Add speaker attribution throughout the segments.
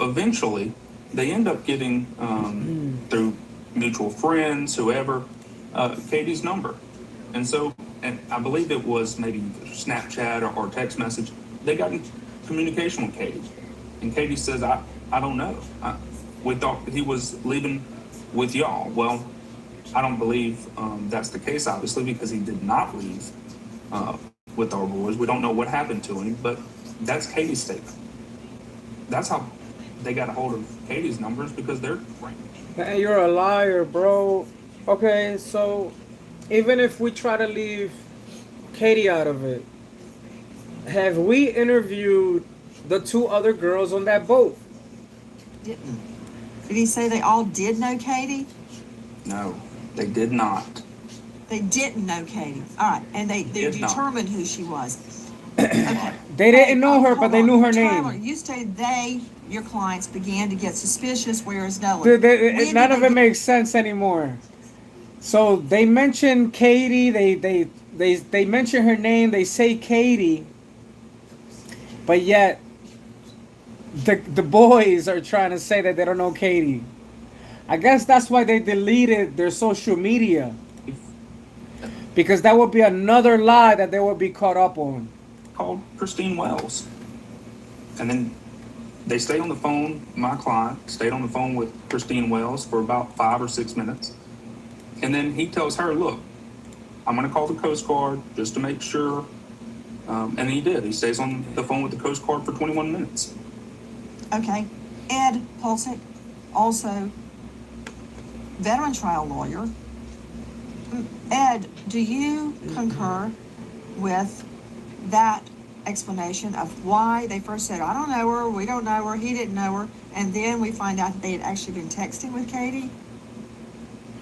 Speaker 1: eventually, they end up getting through mutual friends, whoever, Katie's number, and so, and I believe it was maybe Snapchat or text message. They got in communication with Katie, and Katie says, I don't know. We thought he was leaving with y'all. Well, I don't believe that's the case, obviously, because he did not leave with our boys. We don't know what happened to him, but that's Katie's statement. That's how they got a hold of Katie's numbers, because they're friends.
Speaker 2: Man, you're a liar, bro. Okay, so even if we try to leave Katie out of it, have we interviewed the two other girls on that boat?
Speaker 3: Didn't. Did he say they all did know Katie?
Speaker 1: No, they did not.
Speaker 3: They didn't know Katie. All right, and they
Speaker 1: Did not.
Speaker 3: determined who she was. Okay.
Speaker 2: They didn't know her, but
Speaker 3: Hold
Speaker 2: they
Speaker 3: on.
Speaker 2: knew her
Speaker 3: Tyler,
Speaker 2: name.
Speaker 3: you stated your clients, began to get suspicious, whereas Nolan.
Speaker 2: None of it makes sense anymore. So they mention Katie. They mention her name. They say Katie, but yet the boys are trying to say that they don't know Katie. I guess that's why they deleted their social media, because that would be another lie that they would be caught up on.
Speaker 1: Called Christine Wells, and then they stayed on the phone. My client stayed on the phone with Christine Wells for about 5 or 6 minutes, and then he tells her, "Look, I'm going to call the Coast Guard just to make sure." And he did. He stays on the phone with the Coast Guard for 21 minutes.
Speaker 3: Okay. Ed Pulsick, also veteran trial lawyer. Ed, do you concur with that explanation of why they first said, I don't know her, we don't know her, he didn't know her, and then we find out that they had actually been texting with Katie?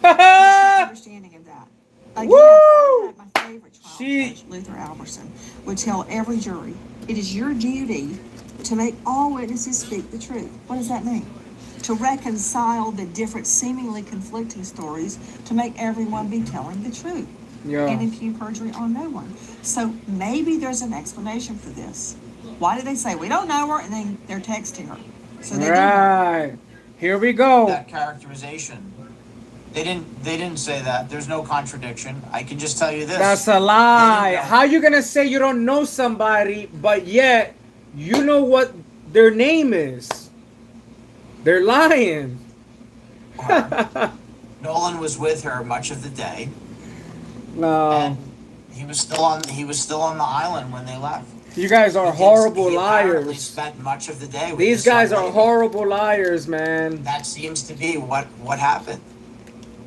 Speaker 3: What's your understanding of that? Again, I had my favorite trial judge, Luther Alberson, would tell every jury, it is your duty to make all witnesses speak the truth. What does that mean? To reconcile the different seemingly conflicting stories to make everyone be telling the truth.
Speaker 2: Yeah.
Speaker 3: And impugn perjury on no one. So maybe there's an explanation for this. Why did they say we don't know her and then they're texting her? So they
Speaker 2: Right. Here we go.
Speaker 4: That characterization. They didn't say that. There's no contradiction. I can just tell you this.
Speaker 2: That's a lie. How you gonna say you don't know somebody, but yet you know what their name is? They're lying.
Speaker 4: Nolan was with her much of the day.
Speaker 2: No.
Speaker 4: And he was still on the island when they left.
Speaker 2: You guys are horrible
Speaker 4: He apparently
Speaker 2: liars.
Speaker 4: spent much of the day with
Speaker 2: These
Speaker 4: this
Speaker 2: guys
Speaker 4: young
Speaker 2: are
Speaker 4: lady.
Speaker 2: horrible liars, man.
Speaker 4: That seems to be what happened.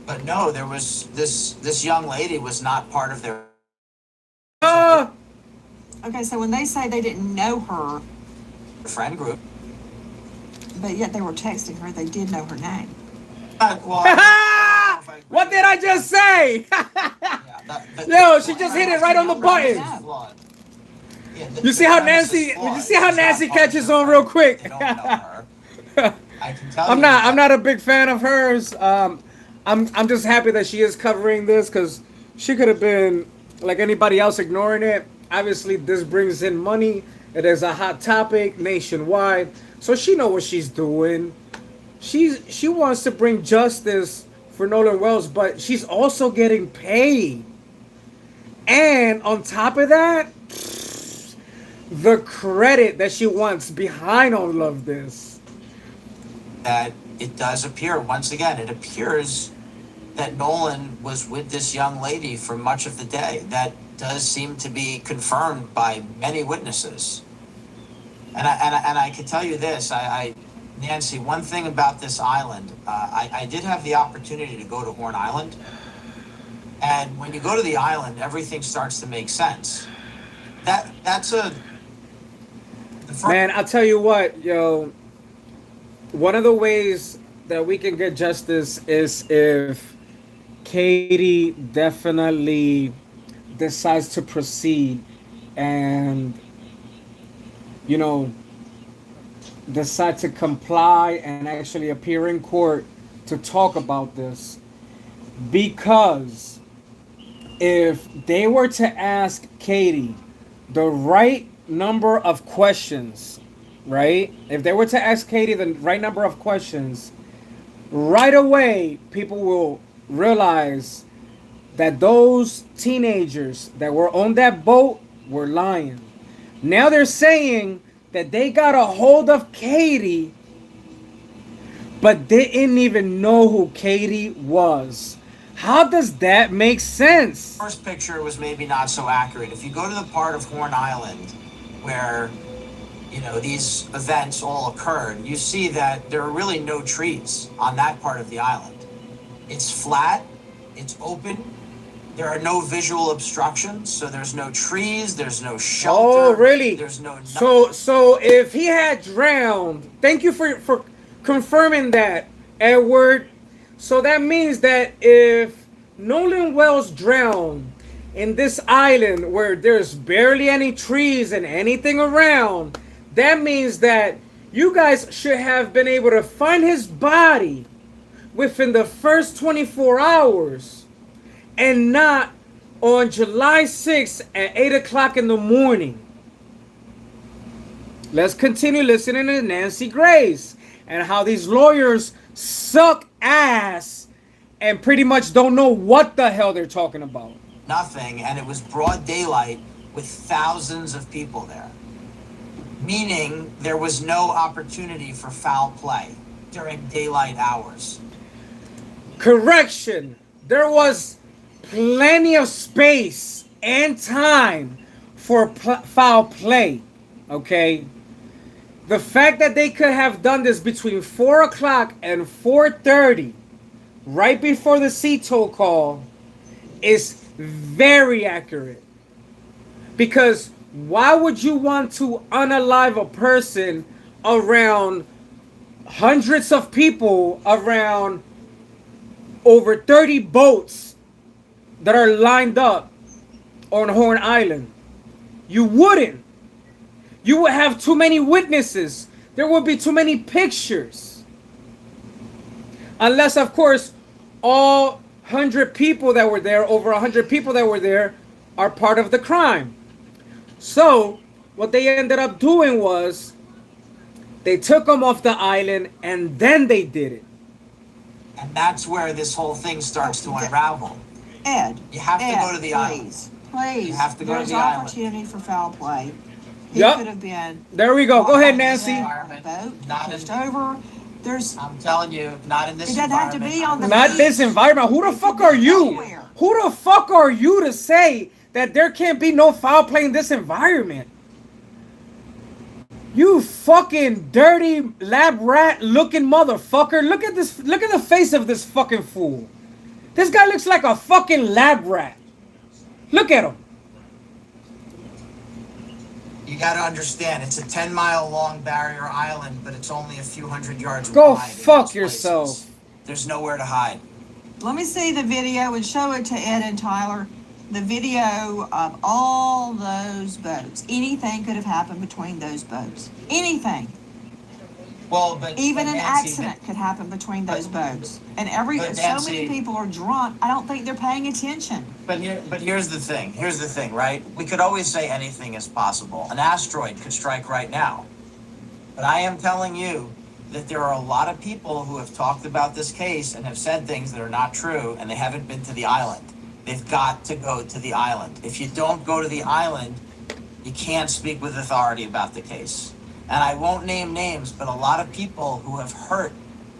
Speaker 4: But no, there was this young lady was not part of their
Speaker 3: Okay, so when they say they didn't know her,
Speaker 4: friend group.
Speaker 3: but yet they were texting her, they did know her name.
Speaker 4: Well,
Speaker 2: What did I just say? Yo, she just hit it right on the button. You see how Nancy catches on real quick.
Speaker 4: They don't know her. I can tell
Speaker 2: I'm
Speaker 4: you
Speaker 2: not.
Speaker 4: that-
Speaker 2: I'm not a big fan of hers. I'm just happy that she is covering this, because she could have been like anybody else ignoring it. Obviously, this brings in money. It is a hot topic nationwide, so she know what she's doing. She wants to bring justice for Nolan Wells, but she's also getting paid. And on top of that, the credit that she wants behind all of this.
Speaker 4: that it does appear, once again, it appears that Nolan was with this young lady for much of the day. That does seem to be confirmed by many witnesses. And I can tell you this, Nancy, one thing about this island, I did have the opportunity to go to Horn Island. And when you go to the island, everything starts to make sense.
Speaker 2: Man, I'll tell you what, yo. One of the ways that we can get justice is if Katie definitely decides to proceed and, you know, decide to comply and actually appear in court to talk about this. Because if they were to ask Katie the right number of questions right? If they were to ask Katie the right number of questions, right away people will realize that those teenagers that were on that boat were lying. Now they're saying that they got a hold of Katie, but didn't even know who Katie was. How does that make sense?
Speaker 4: First picture was maybe not so accurate. If you go to the part of Horn Island where, you know, these events all occurred, you see that there are really no trees on that part of the island. It's flat, it's open, there are no visual obstructions, so there's no trees, there's no shelter.
Speaker 2: Oh, really?
Speaker 4: There's no
Speaker 2: So if he had drowned, thank you for confirming that, Edward. So that means that if Nolan Wells drowned in this island where there's barely any trees and anything around, that means that you guys should have been able to find his body within the first 24 hours and not on July 6th at 8 o'clock in the morning. Let's continue listening to Nancy Grace and how these lawyers suck ass and pretty much don't know what the hell they're talking about.
Speaker 4: nothing, and it was broad daylight with thousands of people there. Meaning there was no opportunity for foul play during daylight hours.
Speaker 2: Correction. There was plenty of space and time for foul play. Okay. The fact that they could have done this between 4 o'clock and 4:30, right before the sea tow call, is very accurate. Because why would you want to unalive a person around hundreds of people, around over 30 boats that are lined up on Horn Island? You wouldn't. You would have too many witnesses. There would be too many pictures. Unless, of course, all 100 people that were there, over 100 people that were there, are part of the crime. So, what they ended up doing was, they took them off the island and then they did it.
Speaker 4: And that's where this whole thing starts to unravel.
Speaker 3: Ed.
Speaker 4: You have to
Speaker 3: Ed,
Speaker 4: go to the island.
Speaker 3: Please.
Speaker 4: You have to go to
Speaker 3: There's
Speaker 4: the island.
Speaker 3: opportunity for foul play. He
Speaker 2: Yep.
Speaker 3: could have been.
Speaker 2: There we go. Go ahead,
Speaker 3: walking
Speaker 2: Nancy.
Speaker 3: on the boat,
Speaker 4: Not
Speaker 3: pushed
Speaker 4: in-
Speaker 3: over. There's.
Speaker 4: I'm telling you, not in this
Speaker 3: It doesn't have to
Speaker 4: environment.
Speaker 3: be on the
Speaker 2: Not this environment. Who the
Speaker 3: It
Speaker 2: fuck
Speaker 3: could
Speaker 2: are
Speaker 3: be
Speaker 2: you?
Speaker 3: anywhere.
Speaker 2: Who the fuck are you to say that there can't be no foul play in this environment? You fucking dirty lab rat looking motherfucker. Look at this. Look at the face of this fucking fool. This guy looks like a fucking lab rat. Look at him.
Speaker 4: You got to understand, it's a 10-mile long barrier island, but it's only a few hundred yards
Speaker 2: Go
Speaker 4: wide. in
Speaker 2: fuck
Speaker 4: most
Speaker 2: yourself.
Speaker 4: places. There's nowhere to hide.
Speaker 3: Let me see the video and show it to Ed and Tyler. The video of all those boats. Anything could have happened between those boats. Anything.
Speaker 4: Well, but
Speaker 3: Even
Speaker 4: but
Speaker 3: an
Speaker 4: Nancy,
Speaker 3: accident could happen between those boats. And
Speaker 4: but
Speaker 3: so
Speaker 4: Nancy-
Speaker 3: many people are drunk, I don't think they're paying attention.
Speaker 4: But here's the thing. Here's the thing, right? We could always say anything is possible. An asteroid could strike right now. But I am telling you that there are a lot of people who have talked about this case and have said things that are not true, and they haven't been to the island. They've got to go to the island. If you don't go to the island, you can't speak with authority about the case. And I won't name names, but a lot of people who have hurt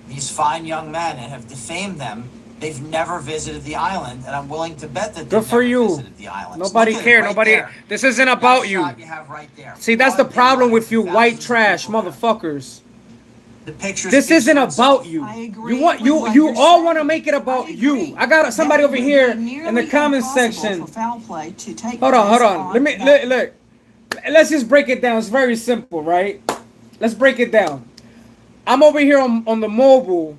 Speaker 4: these fine young men and have defamed them, they've never visited the island, and I'm willing to bet that they've
Speaker 2: Good for
Speaker 4: never
Speaker 2: you.
Speaker 4: visited the island.
Speaker 2: Nobody
Speaker 4: Look at it
Speaker 2: cared.
Speaker 4: right
Speaker 2: Nobody.
Speaker 4: there.
Speaker 2: This isn't
Speaker 4: That
Speaker 2: about you.
Speaker 4: shot you have right there.
Speaker 2: See, that's the
Speaker 4: Broad
Speaker 2: problem
Speaker 4: daylight,
Speaker 2: with you
Speaker 4: thousands
Speaker 2: white
Speaker 4: of
Speaker 2: trash
Speaker 4: people there.
Speaker 2: motherfuckers.
Speaker 4: The pictures
Speaker 2: This
Speaker 4: speak
Speaker 2: isn't
Speaker 4: for itself.
Speaker 2: about you.
Speaker 3: I agree
Speaker 2: You want
Speaker 3: with what
Speaker 2: you
Speaker 3: you're
Speaker 2: all
Speaker 3: saying.
Speaker 2: want to make it about
Speaker 3: I
Speaker 2: you.
Speaker 3: agree.
Speaker 2: I got somebody
Speaker 3: That
Speaker 2: over
Speaker 3: would
Speaker 2: here
Speaker 3: be
Speaker 2: in the
Speaker 3: nearly
Speaker 2: comment
Speaker 3: impossible
Speaker 2: section.
Speaker 3: for foul play to take
Speaker 2: Hold on,
Speaker 3: place
Speaker 2: hold on. Let me
Speaker 3: that-
Speaker 2: look. Let's just break it down. It's very simple, right? Let's break it down. I'm over here on the mobile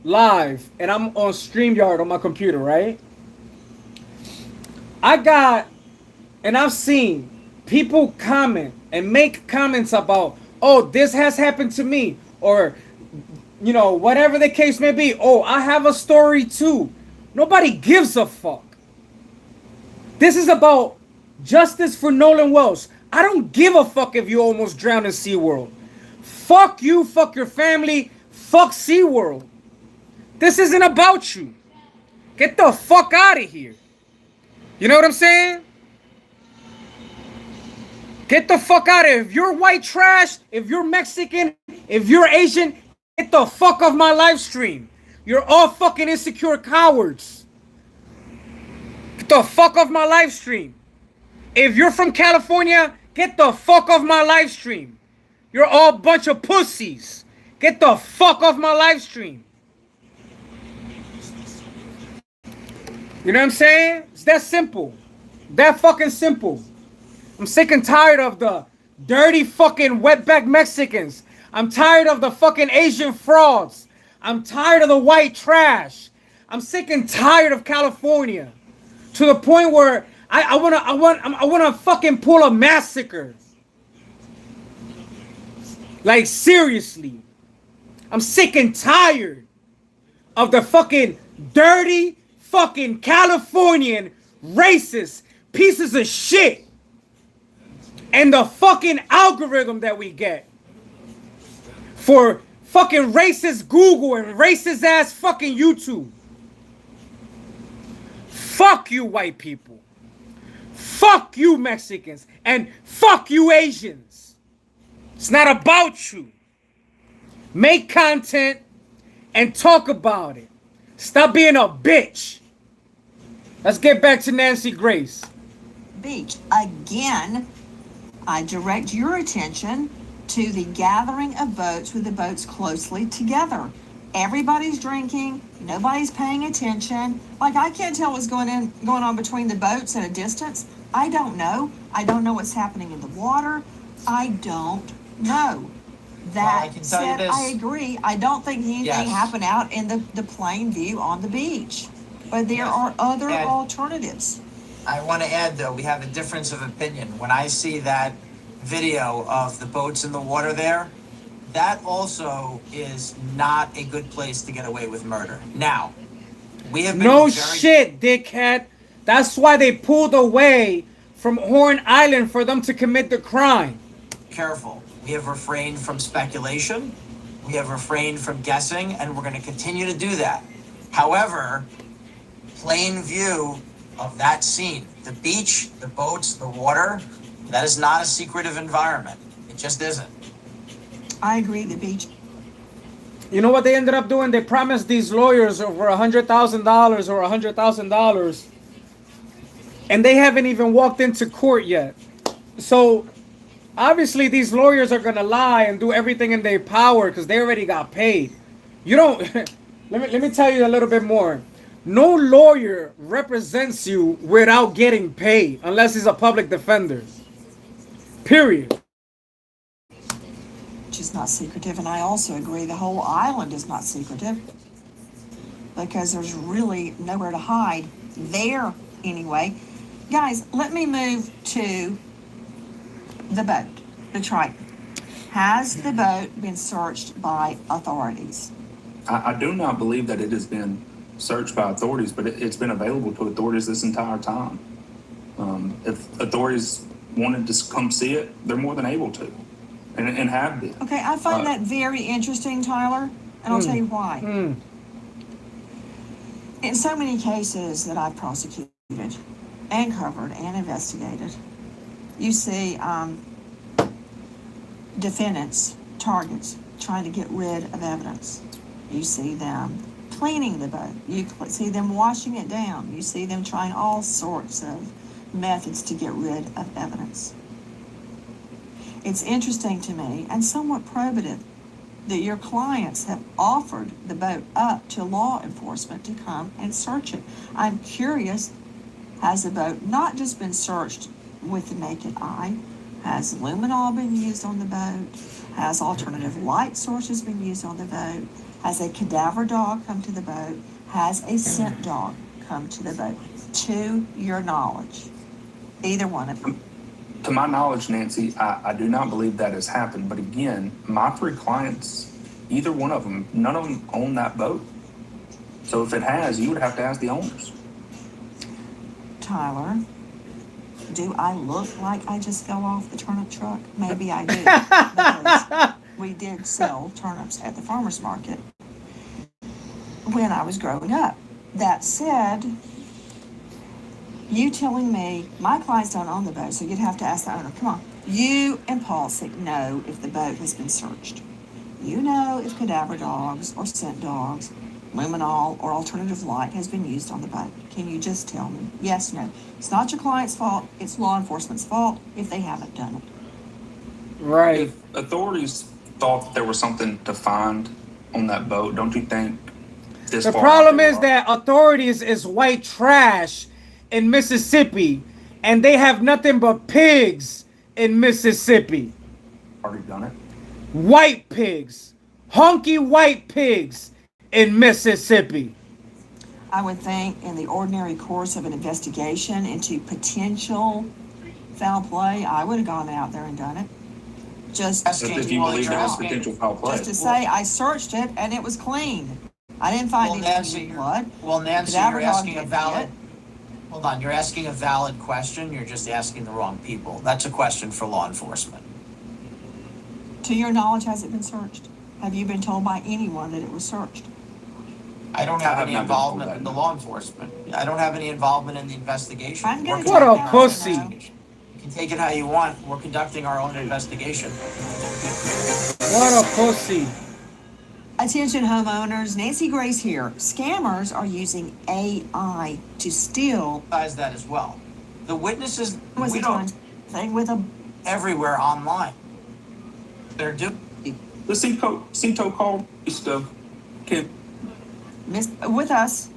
Speaker 2: live, and I'm on StreamYard on my computer, right? I've seen people comment and make comments about, oh, this has happened to me, or, you know, whatever the case may be. Oh, I have a story too. Nobody gives a fuck. This is about justice for Nolan Wells. I don't give a fuck if you almost drowned in SeaWorld. Fuck you, fuck your family, fuck SeaWorld. This isn't about you. Get the fuck out of here. You know what I'm saying? Get the fuck out of here. If you're white trash, if you're Mexican, if you're Asian, get the fuck off my live stream. You're all fucking insecure cowards. Get the fuck off my live stream. If you're from California, get the fuck off my live stream. You're all a bunch of pussies. Get the fuck off my live stream. You know what I'm saying? It's that simple. That fucking simple. I'm sick and tired of the dirty fucking wetback Mexicans. I'm tired of the fucking Asian frauds. I'm tired of the white trash. I'm sick and tired of California. To the point where I wanna fucking pull a massacre. Like seriously. I'm sick and tired of the fucking dirty fucking Californian racist pieces of shit. And the fucking algorithm that we get for fucking racist Google and racist ass fucking YouTube. Fuck you, white people. Fuck you, Mexicans. And fuck you, Asians. It's not about you. Make content and talk about it. Stop being a bitch. Let's get back to Nancy Grace.
Speaker 3: Beach, again, I direct your attention to the gathering of boats with the boats closely together. Everybody's drinking, nobody's paying attention. Like, I can't tell what's going on between the boats at a distance. I don't know. I don't know what's happening in the water. I don't know. That
Speaker 4: I can tell you
Speaker 3: said,
Speaker 4: this.
Speaker 3: I agree. I don't think anything
Speaker 4: Yes.
Speaker 3: happened out in the plain view on the beach. But there are other
Speaker 4: And-
Speaker 3: alternatives.
Speaker 4: I want to add, though, we have a difference of opinion. When I see that video of the boats in the water there, that also is not a good place to get away with murder. Now, we have been
Speaker 2: No
Speaker 4: very
Speaker 2: shit, dickhead. That's why they pulled away from Horn Island for them to commit the crime.
Speaker 4: careful. We have refrained from speculation. We have refrained from guessing, and we're going to continue to do that. However, plain view of that scene, the beach, the boats, the water, that is not a secretive environment. It just isn't.
Speaker 3: I agree, the beach.
Speaker 2: You know what they ended up doing? They promised these lawyers over $100,000 or $100,000, and they haven't even walked into court yet. So obviously these lawyers are gonna lie and do everything in their power because they already got paid. You don't. let me tell you a little bit more. No lawyer represents you without getting paid unless he's a public defender. Period.
Speaker 3: Which is not secretive, and I also agree the whole island is not secretive because there's really nowhere to hide there anyway. Guys, let me move to the boat, the Triton. Has the boat been searched by authorities?
Speaker 1: I do not believe that it has been searched by authorities, but it's been available to authorities this entire time. If authorities wanted to come see it, they're more than able to, and have been.
Speaker 3: Okay, I find that very interesting, Tyler, and I'll tell you why. In so many cases that I've prosecuted and covered and investigated, you see defendants, targets, trying to get rid of evidence. You see them cleaning the boat. You see them washing it down. You see them trying all sorts of methods to get rid of evidence. It's interesting to me and somewhat probative that your clients have offered the boat up to law enforcement to come and search it. I'm curious, has the boat not just been searched with the naked eye? Has luminol been used on the boat? Has alternative light sources been used on the boat? Has a cadaver dog come to the boat? Has a scent dog come to the boat? To your knowledge, either one of them.
Speaker 1: To my knowledge, Nancy, I do not believe that has happened. But again, my three clients, either one of them, none of them own that boat. So if it has, you would have to ask the owners.
Speaker 3: Tyler, do I look like I just fell off the turnip truck? Maybe I do. Because we did sell turnips at the farmer's market when I was growing up. That said, you telling me my clients don't own the boat, so you'd have to ask the owner. Come on. You and Paulsick know if the boat has been searched. You know if cadaver dogs or scent dogs, luminol or alternative light has been used on the boat. Can you just tell me? Yes, no. It's not your client's fault. It's law enforcement's fault if they haven't done it.
Speaker 2: Right.
Speaker 1: If authorities thought there was something to find on that boat, don't you think this
Speaker 2: The
Speaker 1: far
Speaker 2: problem
Speaker 1: out they
Speaker 2: is
Speaker 1: are?
Speaker 2: that authorities is white trash in Mississippi, and they have nothing but pigs in Mississippi.
Speaker 1: Already done it.
Speaker 2: White pigs. Honky white pigs in Mississippi.
Speaker 3: I would think in the ordinary course of an investigation into potential foul play, I would have gone out there and done it. Just
Speaker 1: But if you believe there was potential foul play.
Speaker 3: Just to say I searched it and it was clean. I didn't find
Speaker 4: Well,
Speaker 3: any
Speaker 4: Nancy,
Speaker 3: blood.
Speaker 4: Well, Nancy,
Speaker 3: Cadaver
Speaker 4: you're
Speaker 3: dog
Speaker 4: asking a
Speaker 3: didn't
Speaker 4: valid.
Speaker 3: hit.
Speaker 4: Hold on, you're asking a valid question. You're just asking the wrong people. That's a question for law enforcement.
Speaker 3: To your knowledge, has it been searched? Have you been told by anyone that it was searched?
Speaker 4: I don't
Speaker 1: I
Speaker 4: have
Speaker 1: have
Speaker 4: any
Speaker 1: not been told
Speaker 4: involvement
Speaker 1: that,
Speaker 4: in the
Speaker 1: no.
Speaker 4: law enforcement. I don't have any involvement in the investigation.
Speaker 3: I'm gonna
Speaker 2: What a
Speaker 3: take that,
Speaker 2: pussy.
Speaker 3: you know.
Speaker 4: You can take it how you want. We're conducting our own investigation.
Speaker 2: What a pussy.
Speaker 3: Attention homeowners, Nancy Grace here. Scammers are using AI to steal.
Speaker 4: Besides that as well, the witnesses
Speaker 3: Was
Speaker 4: we
Speaker 3: it
Speaker 4: don't
Speaker 3: thing with a
Speaker 4: everywhere online. They're doing.
Speaker 1: The CETO call stuff can
Speaker 3: with us?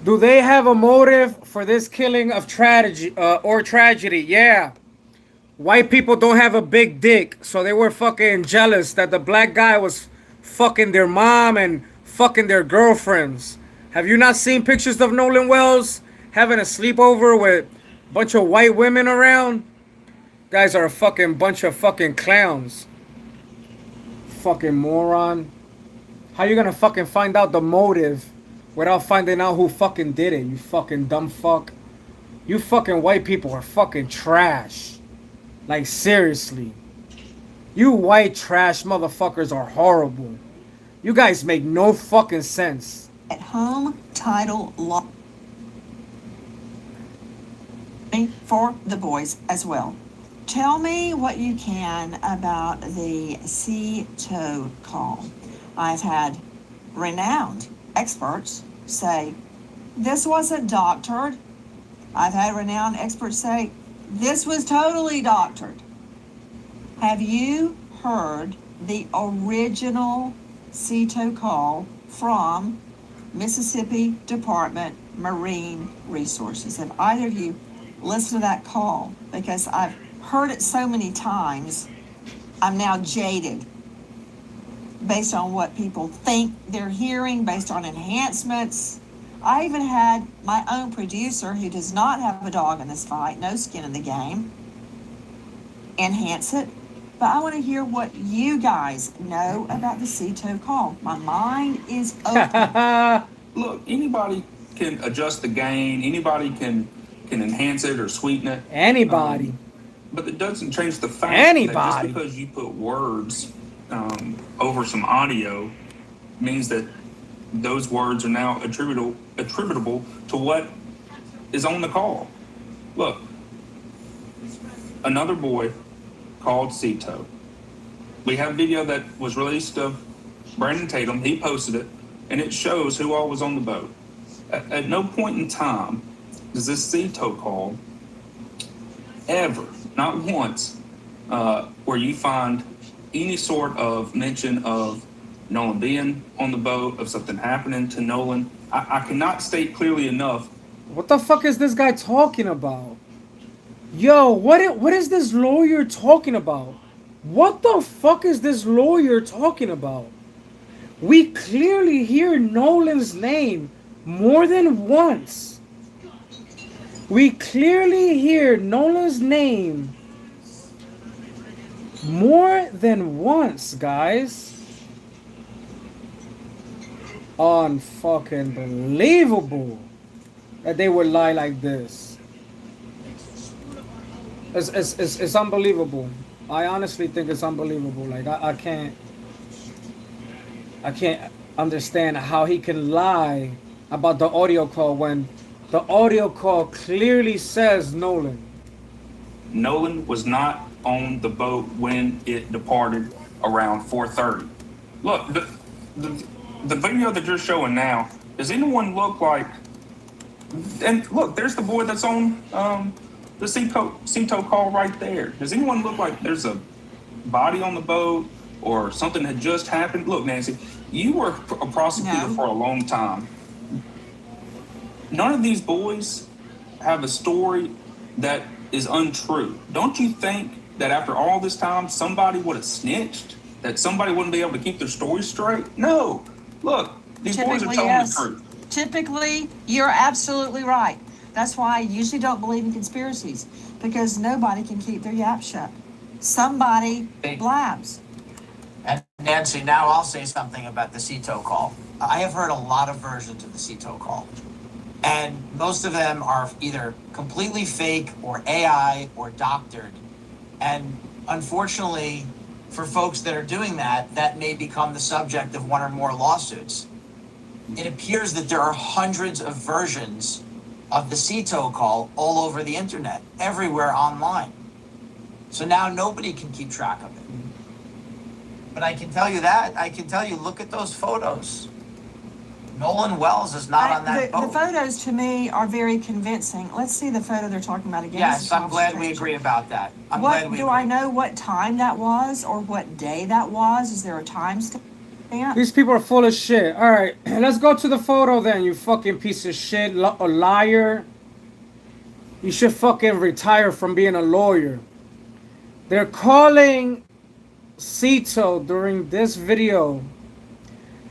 Speaker 2: Do they have a motive for this killing of tragedy or tragedy? Yeah. White people don't have a big dick, so they were fucking jealous that the black guy was fucking their mom and fucking their girlfriends. Have you not seen pictures of Nolan Wells having a sleepover with a bunch of white women around? Guys are a fucking bunch of fucking clowns. Fucking moron. How you gonna fucking find out the motive without finding out who fucking did it, you fucking dumb fuck? You fucking white people are fucking trash. Like, seriously. You white trash motherfuckers are horrible. You guys make no fucking sense.
Speaker 3: At home title law for the boys as well. Tell me what you can about the CETO call. I've had renowned experts say this wasn't doctored. I've had renowned experts say this was totally doctored. Have you heard the original CETO call from Mississippi Department Marine Resources? Have either of you listened to that call? Because I've heard it so many times, I'm now jaded based on what people think they're hearing, based on enhancements. I even had my own producer, who does not have a dog in this fight, no skin in the game, enhance it. But I want to hear what you guys know about the CETO call. My mind is open.
Speaker 1: look. Anybody can adjust the gain. Anybody can enhance it or sweeten it.
Speaker 2: Anybody.
Speaker 1: But it doesn't change the fact that
Speaker 2: Anybody.
Speaker 1: just because you put words over some audio means that those words are now attributable to what is on the call. Look, another boy called CETO. We have video that was released of Brandon Tatum. He posted it, and it shows who all was on the boat. At no point in time does this CETO call ever, not once, where you find any sort of mention of Nolan being on the boat, of something happening to Nolan. I cannot state clearly enough.
Speaker 2: What the fuck is this guy talking about? Yo, what is this lawyer talking about? What the fuck is this lawyer talking about? We clearly hear Nolan's name more than once. We clearly hear Nolan's name more than once, guys. Unfucking believable that they would lie like this. It's unbelievable. I honestly think it's unbelievable. Like I can't understand how he can lie about the audio call when the audio call clearly says Nolan.
Speaker 1: Nolan was not on the boat when it departed around 4:30. Look, the, the video that you're showing now, does anyone look like, and look, there's the boy that's on the Cito call right there. Does anyone look like there's a body on the boat or something had just happened? Look, Nancy, you were a prosecutor
Speaker 3: No.
Speaker 1: for a long time. None of these boys have a story that is untrue. Don't you think that after all this time, somebody would have snitched? That somebody wouldn't be able to keep their story straight? No. Look, these boys are
Speaker 3: Typically,
Speaker 1: telling
Speaker 3: yes.
Speaker 1: the truth.
Speaker 3: Typically, you're absolutely right. That's why I usually don't believe in conspiracies, because nobody can keep their yap shut. Somebody blabs.
Speaker 4: And Nancy, now I'll say something about the Cito call. I have heard a lot of versions of the Cito call. And most of them are either completely fake or AI or doctored. And unfortunately, for folks that are doing that, that may become the subject of one or more lawsuits. It appears that there are hundreds of versions of the Cito call all over the internet, everywhere online. So now nobody can keep track of it. But I can tell you that, I can tell you, look at those photos. Nolan Wells is not on that
Speaker 3: The
Speaker 4: boat.
Speaker 3: photos to me are very convincing. Let's see the photo they're talking about again.
Speaker 4: Yes, I'm glad we agree about that. I'm
Speaker 3: What,
Speaker 4: glad we
Speaker 3: do
Speaker 4: agree.
Speaker 3: I know what time that was or what day that was? Is there a time stamp?
Speaker 2: These people are full of shit. All right, let's go to the photo then, you fucking piece of shit, a liar. You should fucking retire from being a lawyer. They're calling Cito during this video,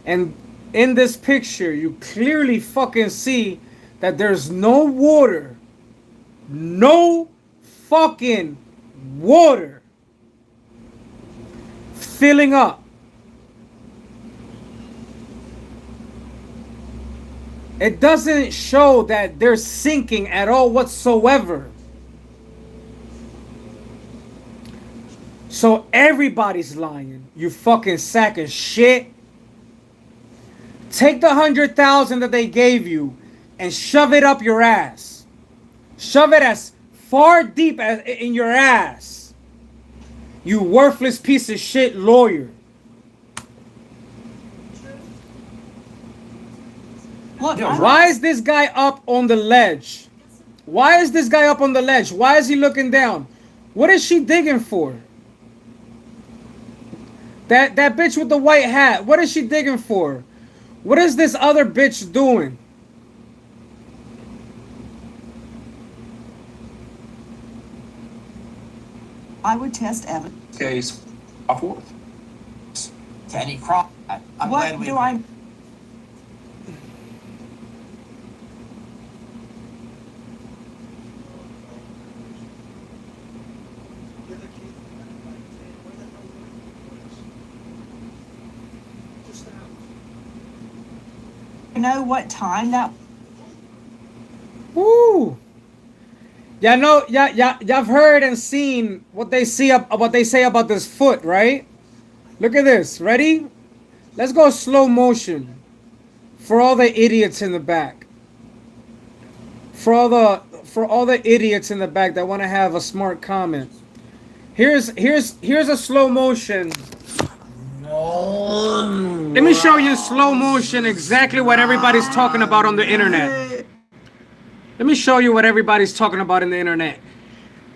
Speaker 2: and in this picture, you clearly fucking see that there's no water. No fucking water filling up. It doesn't show that they're sinking at all whatsoever. So everybody's lying. You fucking sack of shit. Take the 100,000 that they gave you and shove it up your ass. Shove it as far deep as in your ass. You worthless piece of shit lawyer.
Speaker 3: Look,
Speaker 1: Yeah,
Speaker 2: Why is this guy up on the ledge? Why is this guy up on the ledge? Why is he looking down? What is she digging for? That bitch with the white hat. What is she digging for? What is this other bitch doing?
Speaker 3: I would test evidence.
Speaker 1: Case off forth.
Speaker 4: To any crime. I'm
Speaker 3: What
Speaker 4: glad we
Speaker 3: do
Speaker 4: agree.
Speaker 3: I? Know what time that?
Speaker 2: Woo! Y'all know, y'all've heard and seen what they say about this foot, right? Look at this. Ready? Let's go slow motion for all the idiots in the back. For all the idiots in the back that want to have a smart comment. Here's a slow motion. Let me show you in slow motion exactly what everybody's talking about on the internet. Let me show you what everybody's talking about in the internet.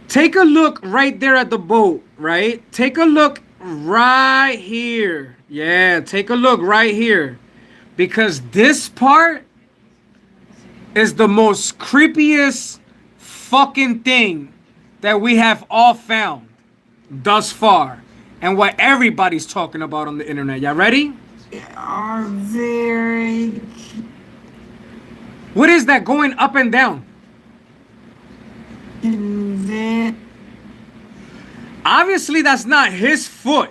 Speaker 2: Take a look right there at the boat, right? Take a look right here. Yeah, take a look right here. Because this part is the most creepiest fucking thing that we have all found thus far. And what everybody's talking about on the internet. Y'all ready?
Speaker 3: Are very.
Speaker 2: What is that going up and down? Obviously, that's not his foot.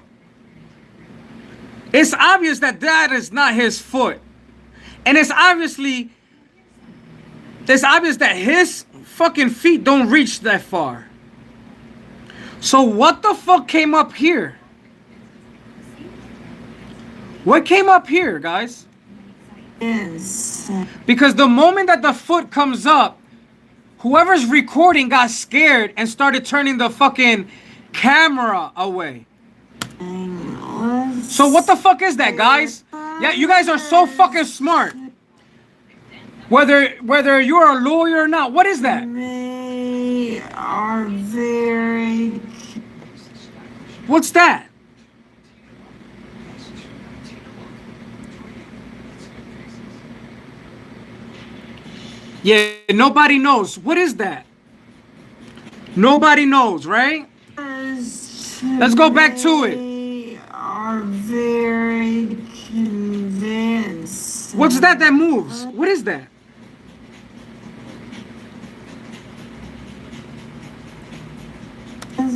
Speaker 2: It's obvious that that is not his foot. And it's obvious that his fucking feet don't reach that far. So what the fuck came up here? What came up here, guys? Because the moment that the foot comes up, whoever's recording got scared and started turning the fucking camera away. So what the fuck is that, guys? Yeah, you guys are so fucking smart. Whether you're a lawyer or not, what is that?
Speaker 5: They are very.
Speaker 2: What's that? Yeah, nobody knows. What is that? Nobody knows, right? Let's go back to it.
Speaker 5: They are very convinced.
Speaker 2: What's that moves? What is that?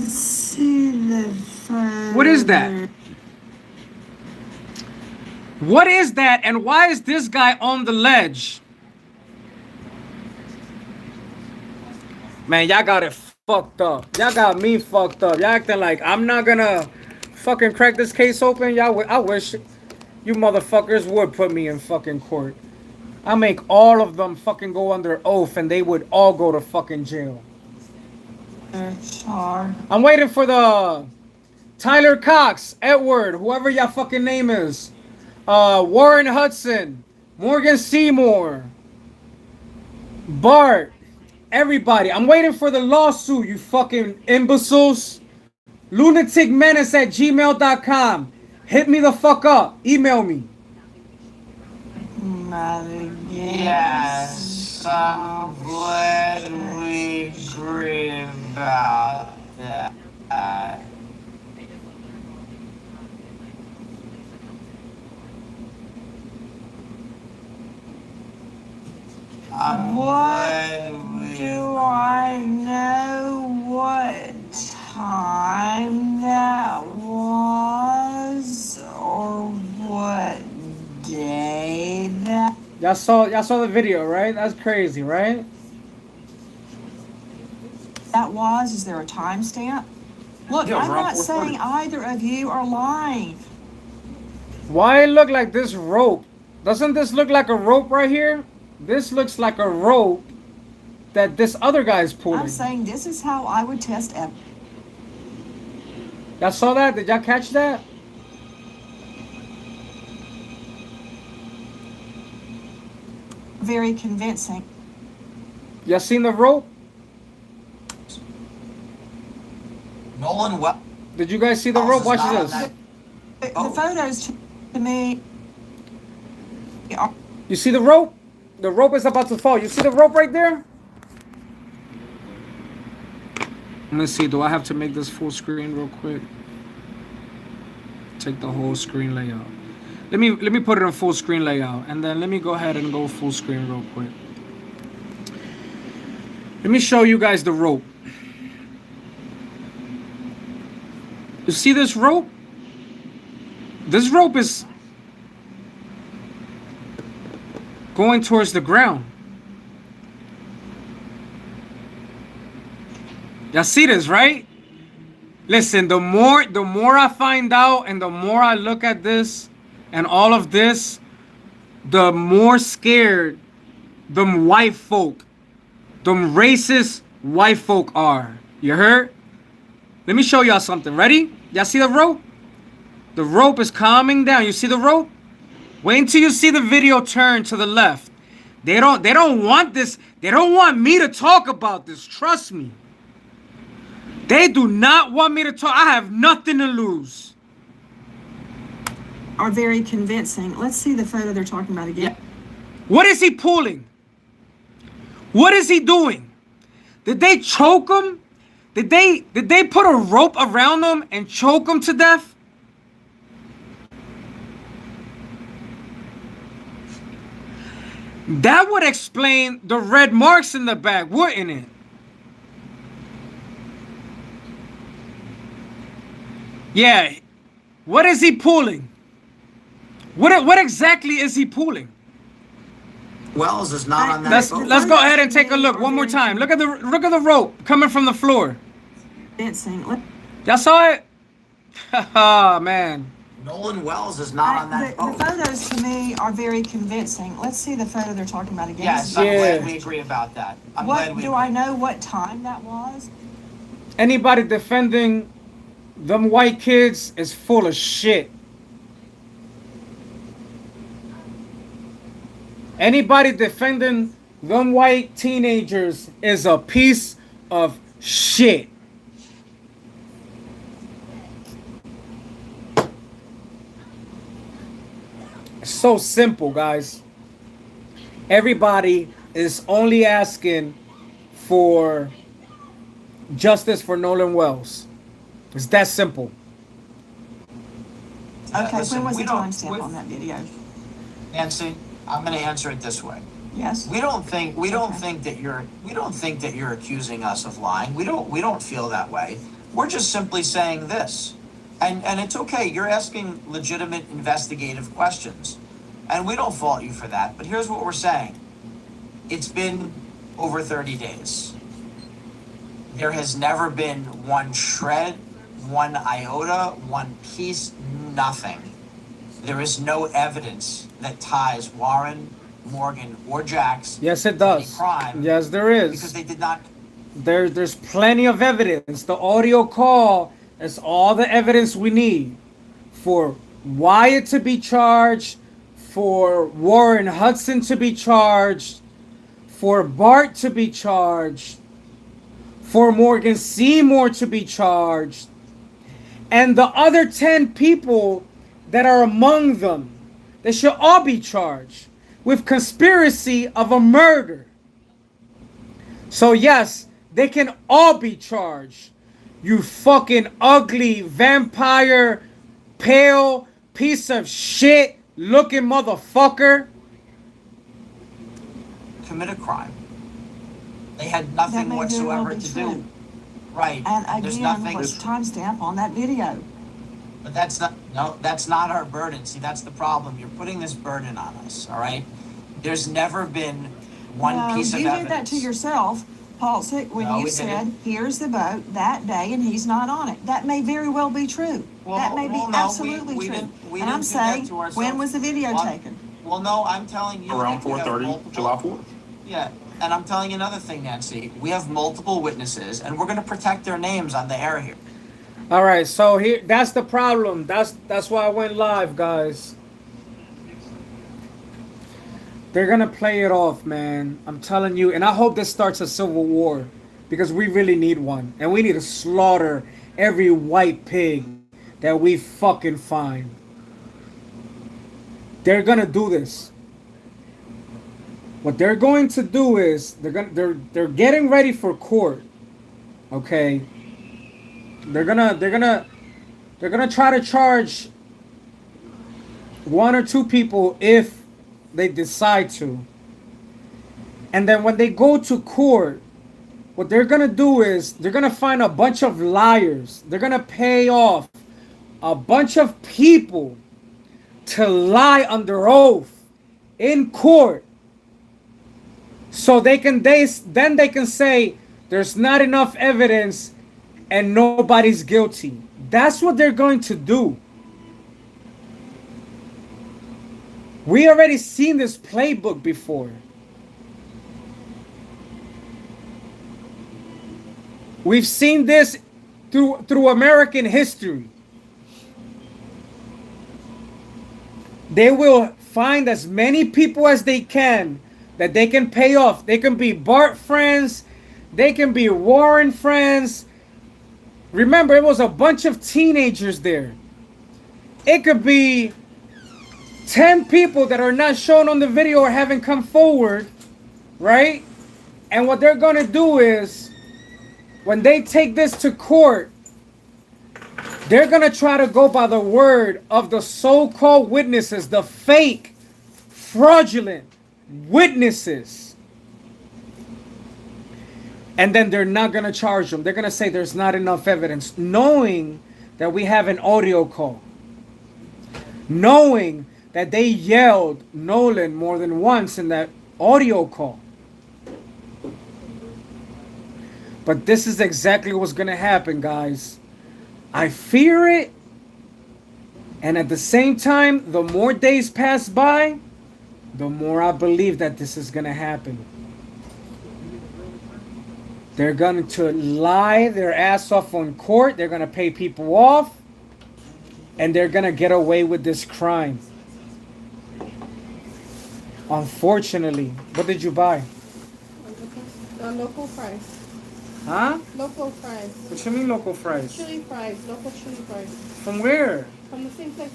Speaker 5: See the
Speaker 2: What is that? What is that, and why is this guy on the ledge? Man, y'all got it fucked up. Y'all got me fucked up. Y'all acting like I'm not gonna fucking crack this case open. Y'all, I wish you motherfuckers would put me in fucking court. I make all of them fucking go under oath, and they would all go to fucking jail. I'm waiting for the Tyler Cox, Edward, whoever y'all fucking name is, Warren Hudson, Morgan Seymour, Bart, everybody. I'm waiting for the lawsuit, you fucking imbeciles. lunaticmenace@gmail.com. Hit me the fuck up. Email me.
Speaker 5: Yes, I'm glad we agree about that. What do I know what time that was or what day that?
Speaker 2: Y'all saw the video, right? That's crazy, right?
Speaker 3: That was, is there a timestamp? Look,
Speaker 1: Yeah,
Speaker 3: I'm
Speaker 1: around
Speaker 3: not
Speaker 1: 4:30.
Speaker 3: saying either of you are lying.
Speaker 2: Why it look like this rope? Doesn't this look like a rope right here? This looks like a rope that this other guy's pulling.
Speaker 3: I'm saying this is how I would test evidence.
Speaker 2: Y'all saw that? Did y'all catch that?
Speaker 3: Very convincing.
Speaker 2: Y'all seen the rope?
Speaker 4: Nolan, well,
Speaker 2: Did you guys see the rope? Watch this.
Speaker 3: The
Speaker 4: Oh.
Speaker 3: photos to me are
Speaker 2: You see the rope? The rope is about to fall. You see the rope right there? Let me see. Do I have to make this full screen real quick? Take the whole screen layout. Let me put it in full screen layout, and then let me go ahead and go full screen real quick. Let me show you guys the rope. You see this rope? This rope is going towards the ground. Y'all see this, right? Listen, the more I find out and the more I look at this and all of this, the more scared them white folk, them racist white folk are. You heard? Let me show y'all something. Ready? Y'all see the rope? The rope is calming down. You see the rope? Wait until you see the video turn to the left. They don't want this. They don't want me to talk about this. Trust me. They do not want me to talk. I have nothing to lose.
Speaker 3: are very convincing. Let's see the photo they're talking about again.
Speaker 2: What is he pulling? What is he doing? Did they choke him? Did they put a rope around him and choke him to death? That would explain the red marks in the back, wouldn't it? Yeah. What is he pulling? What exactly is he pulling?
Speaker 4: Wells is not on that
Speaker 2: Let's
Speaker 4: boat.
Speaker 2: go ahead and take a look one more time. Look at the rope coming from the floor.
Speaker 3: Convincing.
Speaker 2: Y'all saw it? Oh man.
Speaker 4: Nolan Wells is not on that
Speaker 3: The
Speaker 4: boat.
Speaker 3: photos to me are very convincing. Let's see the photo they're talking about again.
Speaker 4: Yes,
Speaker 2: Yeah.
Speaker 4: I'm glad we agree about that. I'm glad
Speaker 3: What
Speaker 4: we
Speaker 3: do
Speaker 4: agree.
Speaker 3: I know what time that was?
Speaker 2: Anybody defending them white kids is full of shit. Anybody defending them white teenagers is a piece of shit. It's so simple, guys. Everybody is only asking for justice for Nolan Wells. It's that simple.
Speaker 3: Okay,
Speaker 4: Listen,
Speaker 3: when was
Speaker 4: we
Speaker 3: the
Speaker 4: don't-
Speaker 3: timestamp
Speaker 4: we-
Speaker 3: on that video?
Speaker 4: Nancy, I'm going to answer it this way.
Speaker 3: Yes?
Speaker 4: We don't think
Speaker 3: Okay.
Speaker 4: that you're accusing us of lying. We don't feel that way. We're just simply saying this. And it's okay. You're asking legitimate investigative questions. And we don't fault you for that. But here's what we're saying. It's been over 30 days. There has never been one shred, one iota, one piece, nothing. There is no evidence that ties Warren, Morgan, or Jax
Speaker 2: Yes, it
Speaker 4: to any
Speaker 2: does.
Speaker 4: crime
Speaker 2: Yes, there
Speaker 4: because
Speaker 2: is.
Speaker 4: they did not.
Speaker 2: There's plenty of evidence. The audio call is all the evidence we need for Wyatt to be charged, for Warren Hudson to be charged, for Bart to be charged, for Morgan Seymour to be charged, and the other 10 people that are among them. They should all be charged with conspiracy of a murder. So yes, they can all be charged. You fucking ugly vampire, pale piece of shit looking motherfucker.
Speaker 4: Commit a crime. They had
Speaker 3: That
Speaker 4: nothing
Speaker 3: may very well
Speaker 4: whatsoever
Speaker 3: be
Speaker 4: to
Speaker 3: true.
Speaker 4: do. Right.
Speaker 3: And
Speaker 4: There's
Speaker 3: again,
Speaker 4: nothing.
Speaker 3: what's the timestamp on that video?
Speaker 4: But that's not our burden. See, that's the problem. You're putting this burden on us, all right? There's never been one
Speaker 3: No,
Speaker 4: piece of
Speaker 3: you
Speaker 4: evidence.
Speaker 3: did that to yourself, Paul, when
Speaker 4: No,
Speaker 3: you
Speaker 4: we
Speaker 3: said,
Speaker 4: didn't.
Speaker 3: here's the boat that day and he's not on it. That may very well be true. That may be
Speaker 4: no,
Speaker 3: absolutely
Speaker 4: we
Speaker 3: true.
Speaker 4: didn't- we
Speaker 3: And I'm
Speaker 4: didn't do that
Speaker 3: saying,
Speaker 4: to ourselves.
Speaker 3: when was the video
Speaker 4: Well,
Speaker 3: taken?
Speaker 4: Well, no, I'm telling you.
Speaker 1: Around
Speaker 4: that we have
Speaker 1: 4:30,
Speaker 4: multiple-
Speaker 1: July 4th.
Speaker 4: Yeah, and I'm telling you another thing, Nancy. We have multiple witnesses, and we're going to protect their names on the air here.
Speaker 2: All right, so here that's the problem. That's why I went live, guys. They're gonna play it off, man. I'm telling you, and I hope this starts a civil war because we really need one, and we need to slaughter every white pig that we fucking find. They're gonna do this. What they're going to do is they're getting ready for court. Okay. They're gonna try to charge one or two people if they decide to. And then when they go to court, what they're gonna do is they're gonna find a bunch of liars. They're gonna pay off a bunch of people to lie under oath in court. So then they can say there's not enough evidence and nobody's guilty. That's what they're going to do. We already seen this playbook before. We've seen this through American history. They will find as many people as they can that they can pay off. They can be Bart friends. They can be Warren friends. Remember, it was a bunch of teenagers there. It could be 10 people that are not shown on the video or haven't come forward, right? And what they're going to do is, when they take this to court, they're going to try to go by the word of the so-called witnesses, the fake, fraudulent witnesses. And then they're not going to charge them. They're going to say there's not enough evidence, knowing that we have an audio call. Knowing that they yelled Nolan more than once in that audio call. But this is exactly what's going to happen, guys. I fear it. And at the same time, the more days pass by, the more I believe that this is going to happen. They're going to lie their ass off on court. They're going to pay people off. And they're going to get away with this crime. Unfortunately. What did you buy?
Speaker 6: Local fries.
Speaker 2: Huh?
Speaker 6: Local fries.
Speaker 2: What you mean local fries?
Speaker 6: Chili fries. Local chili fries.
Speaker 2: From where?
Speaker 6: From the same place.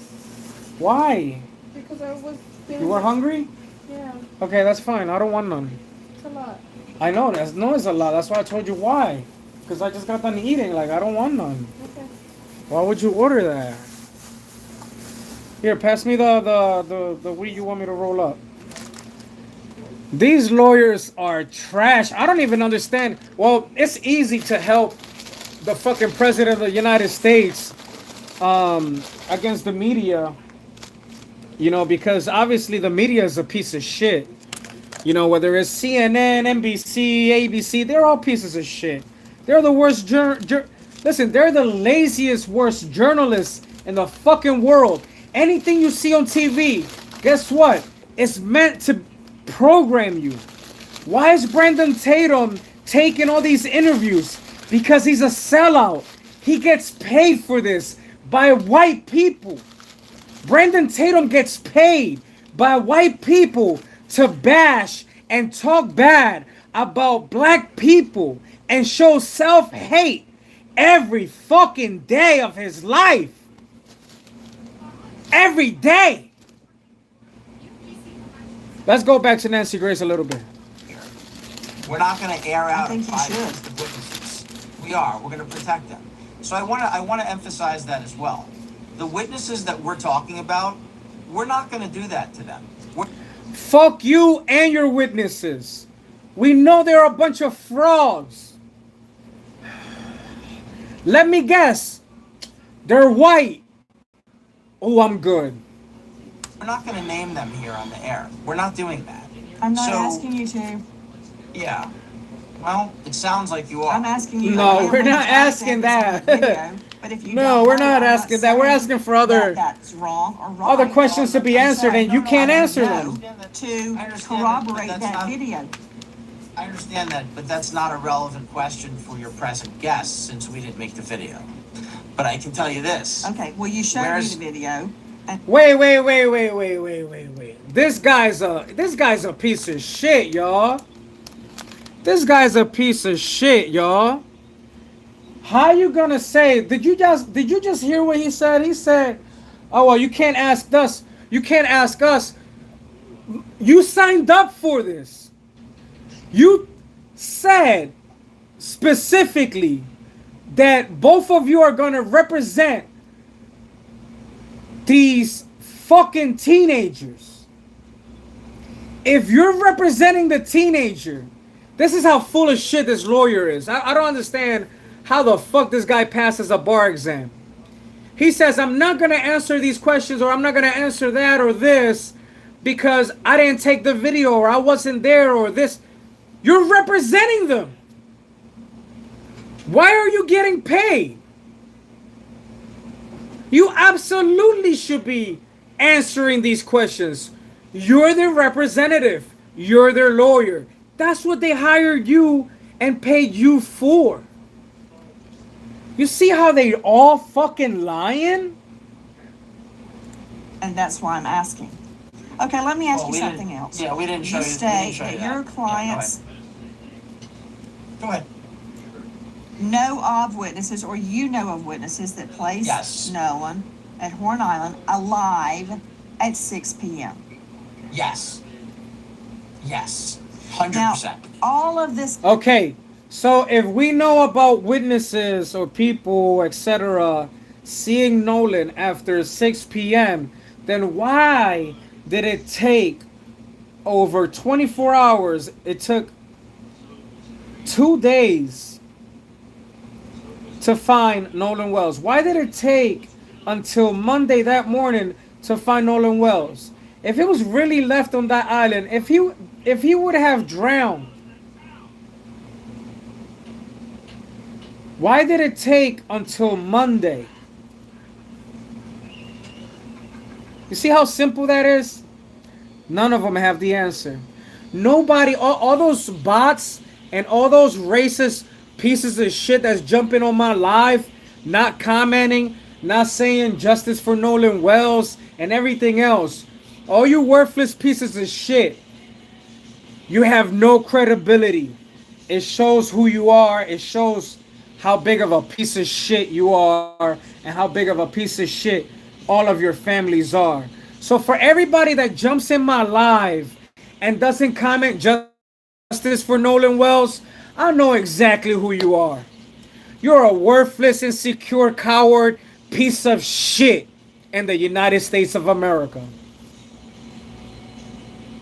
Speaker 2: Why?
Speaker 6: Because I was
Speaker 2: You were hungry?
Speaker 6: Yeah,
Speaker 2: Okay, that's fine. I don't want none.
Speaker 6: it's a lot.
Speaker 2: I know. It's a lot. That's why I told you why. Because I just got done eating. Like, I don't want none.
Speaker 6: Okay.
Speaker 2: Why would you order that? Here, pass me the weed you want me to roll up. These lawyers are trash. I don't even understand. Well, it's easy to help the fucking president of the United States against the media. You know, because obviously the media is a piece of shit. You know, whether it's CNN, NBC, ABC, they're all pieces of shit. They're the worst listen, they're the laziest, worst journalists in the fucking world. Anything you see on TV, guess what? It's meant to program you. Why is Brandon Tatum taking all these interviews? Because he's a sellout. He gets paid for this by white people. Brandon Tatum gets paid by white people to bash and talk bad about black people and show self-hate every fucking day of his life. Every day. Let's go back to Nancy Grace a little bit.
Speaker 4: We're not going to air out
Speaker 3: think you
Speaker 4: five
Speaker 3: should.
Speaker 4: against the witnesses. We are. We're going to protect them. So I want to emphasize that as well. The witnesses that we're talking about, we're not going to do that to them.
Speaker 2: Fuck you and your witnesses. We know they're a bunch of frauds. Let me guess. They're white. Oh, I'm good.
Speaker 4: We're not going to name them here on the air. We're not doing that.
Speaker 3: I'm not
Speaker 4: So-
Speaker 3: asking you to.
Speaker 4: Yeah. Well, it sounds like you are.
Speaker 3: I'm asking you.
Speaker 2: No,
Speaker 3: I am
Speaker 2: we're
Speaker 3: going to
Speaker 2: not
Speaker 3: track
Speaker 2: asking
Speaker 3: this
Speaker 2: that.
Speaker 3: on the video, but if you
Speaker 2: No,
Speaker 3: don't
Speaker 2: we're
Speaker 3: know,
Speaker 2: not
Speaker 3: I'm
Speaker 2: asking that. We're
Speaker 3: saying
Speaker 2: asking for other-
Speaker 3: that's wrong or right.
Speaker 2: Other questions to be
Speaker 3: I'm
Speaker 2: answered,
Speaker 3: saying,
Speaker 2: and you can't
Speaker 3: I
Speaker 2: answer
Speaker 3: know
Speaker 2: them.
Speaker 3: to
Speaker 4: I understand that,
Speaker 3: corroborate
Speaker 4: but that's
Speaker 3: that
Speaker 4: not-
Speaker 3: video.
Speaker 4: I understand that, but that's not a relevant question for your present guests since we didn't make the video. But I can tell you this.
Speaker 3: Okay, well, you showed me
Speaker 4: Where's-
Speaker 3: the video.
Speaker 2: Wait. This guy's a piece of shit, y'all. This guy's a piece of shit, y'all. How you gonna say? Did you just hear what he said? He said, "Oh well, you can't ask us. You can't ask us. You signed up for this. You said specifically that both of you are gonna represent these fucking teenagers. If you're representing the teenager, this is how full of shit this lawyer is. I don't understand how the fuck this guy passes a bar exam. He says, I'm not going to answer these questions, or I'm not going to answer that or this because I didn't take the video, or I wasn't there, or this. You're representing them. Why are you getting paid? You absolutely should be answering these questions. You're their representative. You're their lawyer. That's what they hired you and paid you for. You see how they all fucking lying?
Speaker 3: And that's why I'm asking. Okay, let me ask
Speaker 4: Well,
Speaker 3: you
Speaker 4: we
Speaker 3: something
Speaker 4: didn't-
Speaker 3: else.
Speaker 4: yeah, we didn't show
Speaker 3: You
Speaker 4: you- we
Speaker 3: state
Speaker 4: didn't show you
Speaker 3: that
Speaker 4: that.
Speaker 3: your
Speaker 4: Yeah, go
Speaker 3: clients
Speaker 4: Go ahead.
Speaker 3: know of witnesses, or you know of witnesses that placed
Speaker 4: Yes.
Speaker 3: Nolan at Horn Island alive at 6 p.m.
Speaker 4: Yes. Yes.
Speaker 3: Now,
Speaker 4: 100%.
Speaker 3: all of this,
Speaker 2: Okay, so if we know about witnesses or people, etc., seeing Nolan after 6 p.m., then why did it take over 24 hours? It took 2 days to find Nolan Wells. Why did it take until Monday that morning to find Nolan Wells? If it was really left on that island, if he would have drowned, Why did it take until Monday? You see how simple that is? None of them have the answer. Nobody, all those bots and all those racist pieces of shit that's jumping on my live, not commenting, not saying justice for Nolan Wells and everything else. All you worthless pieces of shit. You have no credibility. It shows who you are. It shows how big of a piece of shit you are and how big of a piece of shit all of your families are. So for everybody that jumps in my live and doesn't comment justice for Nolan Wells, I know exactly who you are. You're a worthless, insecure, coward piece of shit in the United States of America.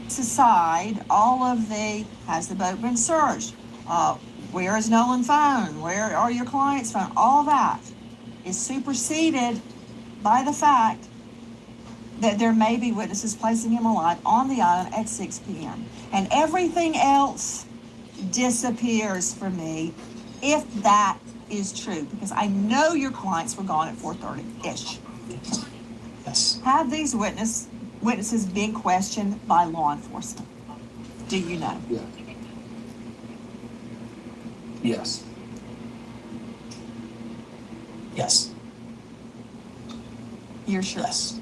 Speaker 3: Aside, all of the, has the boat been searched? Where is Nolan's phone? Where are your clients' phone? All that is superseded by the fact that there may be witnesses placing him alive on the island at 6 p.m. And everything else disappears for me if that is true, because I know your clients were gone at 4:30-ish.
Speaker 4: Yes.
Speaker 3: Have these witnesses been questioned by law enforcement? Do you know?
Speaker 1: Yeah. Yes.
Speaker 4: Yes.
Speaker 3: You're sure?
Speaker 4: Yes.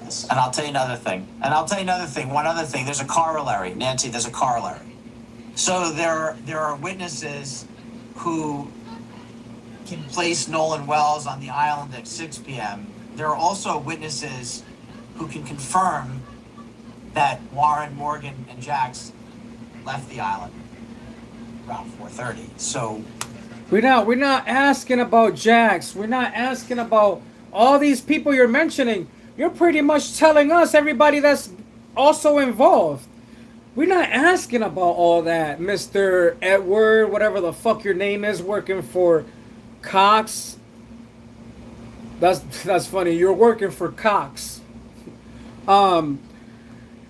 Speaker 4: Yes. And I'll tell you another thing. One other thing. There's a corollary. Nancy, there's a corollary. So there are witnesses who can place Nolan Wells on the island at 6 p.m. There are also witnesses who can confirm that Warren, Morgan, and Jax left the island around 4:30. So
Speaker 2: We're not asking about Jax. We're not asking about all these people you're mentioning. You're pretty much telling us everybody that's also involved. We're not asking about all that, Mr. Edward, whatever the fuck your name is, working for Cox. That's funny. You're working for Cox.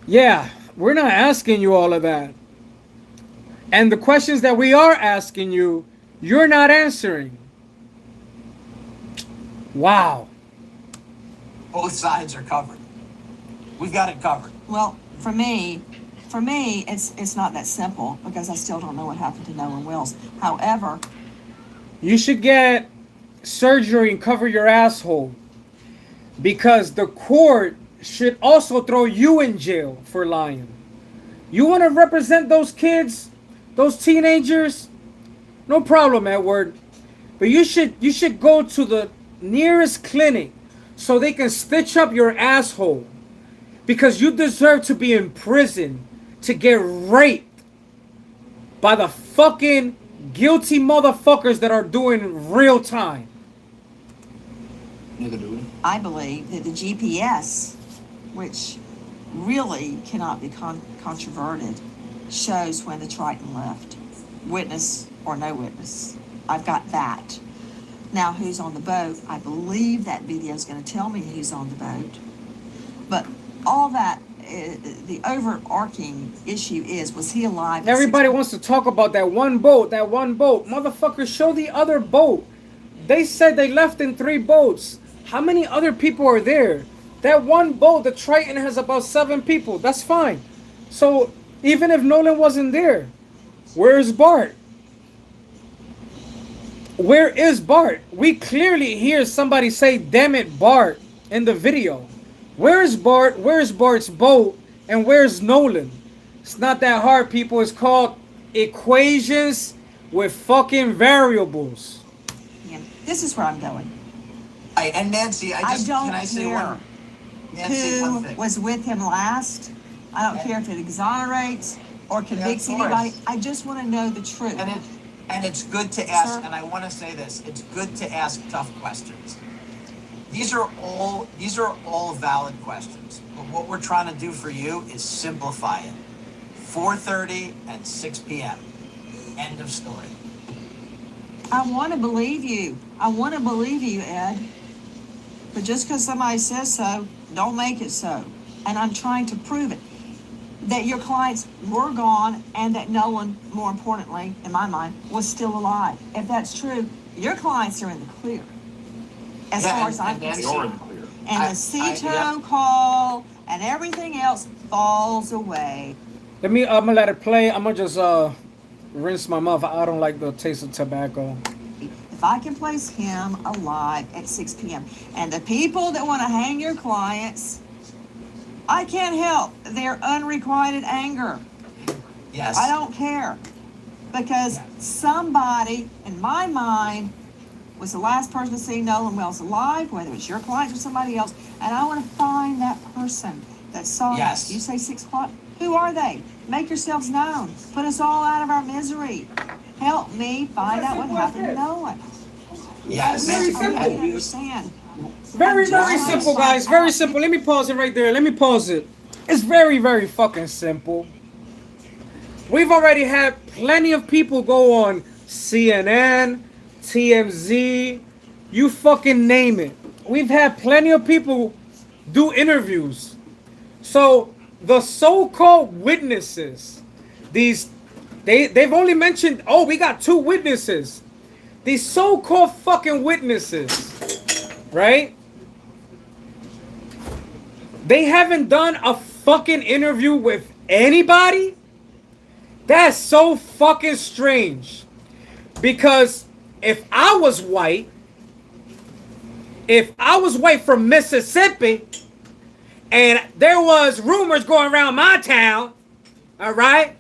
Speaker 2: Yeah, we're not asking you all of that. And the questions that we are asking you, you're not answering. Wow.
Speaker 4: both sides are covered. We've got it covered.
Speaker 3: Well, for me, it's not that simple because I still don't know what happened to Nolan Wills. However,
Speaker 2: You should get surgery and cover your asshole. Because the court should also throw you in jail for lying. You want to represent those kids, those teenagers? No problem, Edward. But you should go to the nearest clinic so they can stitch up your asshole. Because you deserve to be in prison to get raped by the fucking guilty motherfuckers that are doing real time.
Speaker 1: Neither do we.
Speaker 3: I believe that the GPS, which really cannot be controverted, shows when the Triton left. Witness or no witness. I've got that. Now, who's on the boat? I believe that video is going to tell me who's on the boat. But all that, the overarching issue is, was he alive? at
Speaker 2: Everybody
Speaker 3: 6
Speaker 2: wants to talk about that one boat, Motherfucker, show the other boat. They said they left in 3 boats. How many other people are there? That one boat, the Triton, has about 7 people. That's fine. So even if Nolan wasn't there, where's Bart? Where is Bart? We clearly hear somebody say, "Damn it, Bart," in the video. Where's Bart? Where's Bart's boat? And where's Nolan? It's not that hard, people. It's called equations with fucking variables.
Speaker 3: p.m.? This is where I'm going.
Speaker 4: And Nancy,
Speaker 3: I don't
Speaker 4: can I say
Speaker 3: care
Speaker 4: one? Nancy, one
Speaker 3: who
Speaker 4: thing.
Speaker 3: was with him last. I don't care if it exonerates or convicts
Speaker 4: of course.
Speaker 3: anybody. I just want to know the truth.
Speaker 4: And it's good to ask,
Speaker 3: Sir?
Speaker 4: and I want to say this, it's good to ask tough questions. These are all valid questions. But what we're trying to do for you is simplify it. 4:30 and 6 p.m. End of story.
Speaker 3: I want to believe you. I want to believe you, Ed. But just because somebody says so, don't make it so. And I'm trying to prove it. that your clients were gone and that Nolan, more importantly, in my mind, was still alive. If that's true, your clients are in the clear, as
Speaker 4: Yeah,
Speaker 3: far as I'm
Speaker 4: and
Speaker 1: They
Speaker 3: concerned.
Speaker 1: are in the clear.
Speaker 3: And
Speaker 4: I-
Speaker 3: the CETO
Speaker 4: yeah.
Speaker 3: call and everything else falls away.
Speaker 2: I'm gonna let it play. I'm gonna just rinse my mouth. I don't like the taste of tobacco.
Speaker 3: If I can place him alive at 6 p.m. and the people that want to hang your clients, I can't help their unrequited anger.
Speaker 4: Yes.
Speaker 3: I don't care. Because somebody, in my mind, was the last person to see Nolan Wells alive, whether it's your client or somebody else, and I want to find that person that saw
Speaker 4: Yes.
Speaker 3: him. You say 6 o'clock? Who are they? Make yourselves known. Put us all out of our misery. Help me find out what happened to Nolan.
Speaker 4: Yes.
Speaker 2: Very
Speaker 3: I
Speaker 2: simple.
Speaker 3: really understand.
Speaker 2: Very, very simple, guys. Very simple. Let me pause it right there. Let me pause it. It's very, very fucking simple. We've already had plenty of people go on CNN, TMZ, you fucking name it. We've had plenty of people do interviews. So the so-called witnesses, they've only mentioned, oh, we got 2 witnesses. These so-called fucking witnesses, right? They haven't done a fucking interview with anybody? That's so fucking strange. Because if I was white from Mississippi, and there was rumors going around my town, all right,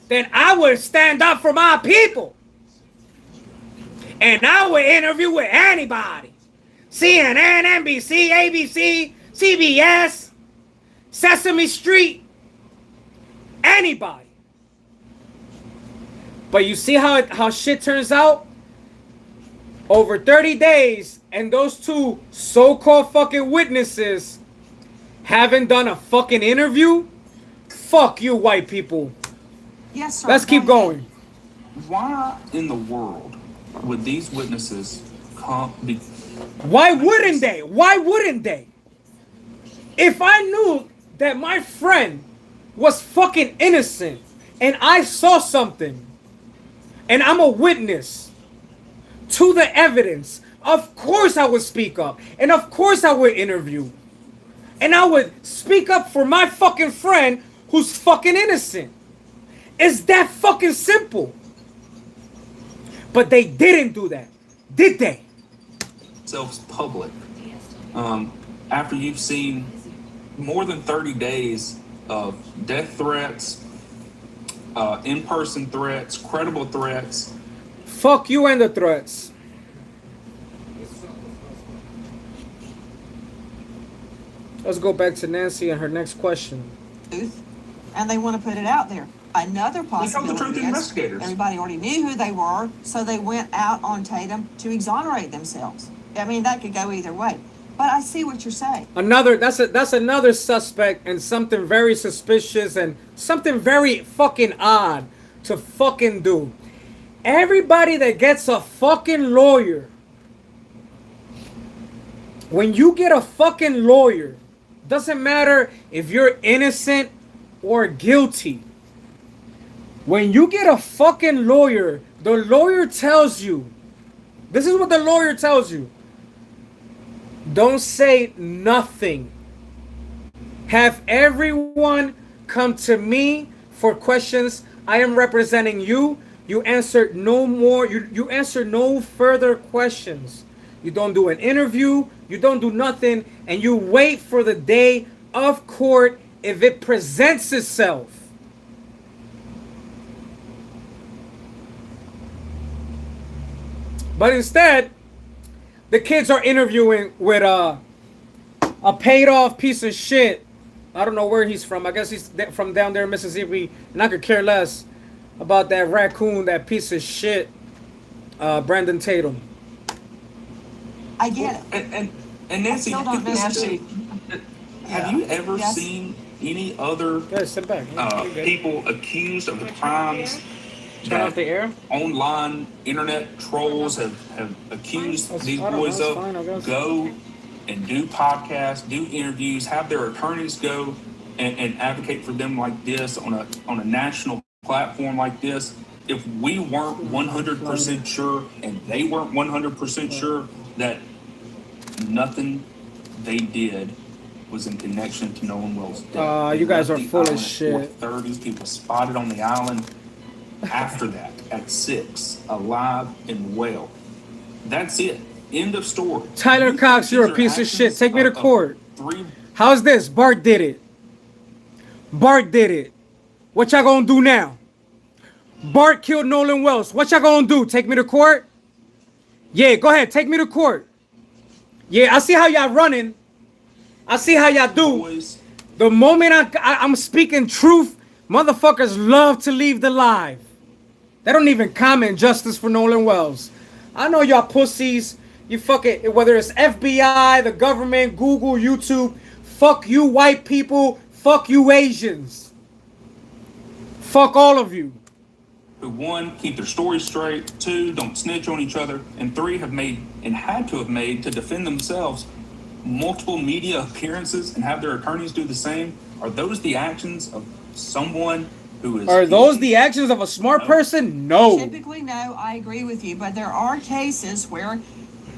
Speaker 2: then I would stand up for my people. And I would interview with anybody. CNN, NBC, ABC, CBS, Sesame Street, anybody. But you see how shit turns out? Over 30 days, and those 2 so-called fucking witnesses haven't done a fucking interview? Fuck you, white people.
Speaker 3: Yes, sir.
Speaker 2: Let's keep going.
Speaker 1: Why in the world would these witnesses be?
Speaker 2: Why wouldn't they? Why wouldn't they? If I knew that my friend was fucking innocent and I saw something and I'm a witness to the evidence, of course I would speak up. And of course I would interview. And I would speak up for my fucking friend who's fucking innocent. It's that fucking simple. But they didn't do that. Did they?
Speaker 1: Themselves public after you've seen more than 30 days of death threats, in-person threats, credible threats.
Speaker 2: Fuck you and the threats. Let's go back to Nancy and her next question.
Speaker 3: Truth, and they want to put it out there. Another
Speaker 1: We told the
Speaker 3: possibility
Speaker 1: truth to
Speaker 3: is
Speaker 1: investigators.
Speaker 3: everybody already knew who they were, so they went out on Tatum to exonerate themselves. I mean, that could go either way. But I see what you're saying.
Speaker 2: That's another suspect and something very suspicious and something very fucking odd to fucking do. Everybody that gets a fucking lawyer, when you get a fucking lawyer, doesn't matter if you're innocent or guilty. When you get a fucking lawyer, the lawyer tells you, this is what the lawyer tells you. Don't say nothing. Have everyone come to me for questions. I am representing you. You answer no more. You answer no further questions. You don't do an interview. You don't do nothing. And you wait for the day of court if it presents itself. But instead, the kids are interviewing with a paid off piece of shit. I don't know where he's from. I guess he's from down there in Mississippi. And I could care less about that raccoon, that piece of shit, Brandon Tatum.
Speaker 3: I get it.
Speaker 1: And Nancy,
Speaker 3: I still don't
Speaker 1: Nancy, have you ever
Speaker 3: Yes.
Speaker 1: seen any other
Speaker 2: Guys, sit back.
Speaker 1: people accused of the crimes
Speaker 2: Turn off the air.
Speaker 1: online internet trolls have accused these
Speaker 2: I don't know,
Speaker 1: boys
Speaker 2: it's
Speaker 1: of?
Speaker 2: fine, I guess.
Speaker 1: Go and do podcasts, do interviews, have their attorneys go and advocate for them like this on a national platform like this, if we weren't 100% sure and they weren't 100% sure that nothing they did was in connection to Nolan Wells' death. They
Speaker 2: you guys
Speaker 1: left
Speaker 2: are
Speaker 1: the
Speaker 2: full of
Speaker 1: island at
Speaker 2: shit.
Speaker 1: 4:30. He was spotted on the island after that at 6, alive and well. That's it. End of story.
Speaker 2: Tyler
Speaker 1: You
Speaker 2: Cox,
Speaker 1: think
Speaker 2: you're a
Speaker 1: these are
Speaker 2: piece of shit.
Speaker 1: actions
Speaker 2: Take me to
Speaker 1: of
Speaker 2: court.
Speaker 1: 3?
Speaker 2: How's this? Bart did it. Bart did it. What y'all gonna do now? Bart killed Nolan Wells. What y'all gonna do? Take me to court? Yeah, go ahead. Take me to court. Yeah, I see how y'all running. I see how y'all do.
Speaker 1: Boys,
Speaker 2: The moment I'm speaking truth, motherfuckers love to leave the live. They don't even comment justice for Nolan Wells. I know y'all pussies. You fucking, whether it's FBI, the government, Google, YouTube. Fuck you white people. Fuck you Asians. Fuck all of you.
Speaker 1: who 1, keep their stories straight, 2, don't snitch on each other, and 3, have made and had to have made to defend themselves multiple media appearances and have their attorneys do the same. Are those the actions of someone who is?
Speaker 2: Are those the actions of a smart person? No.
Speaker 3: Typically, no, I agree with you, but there are cases where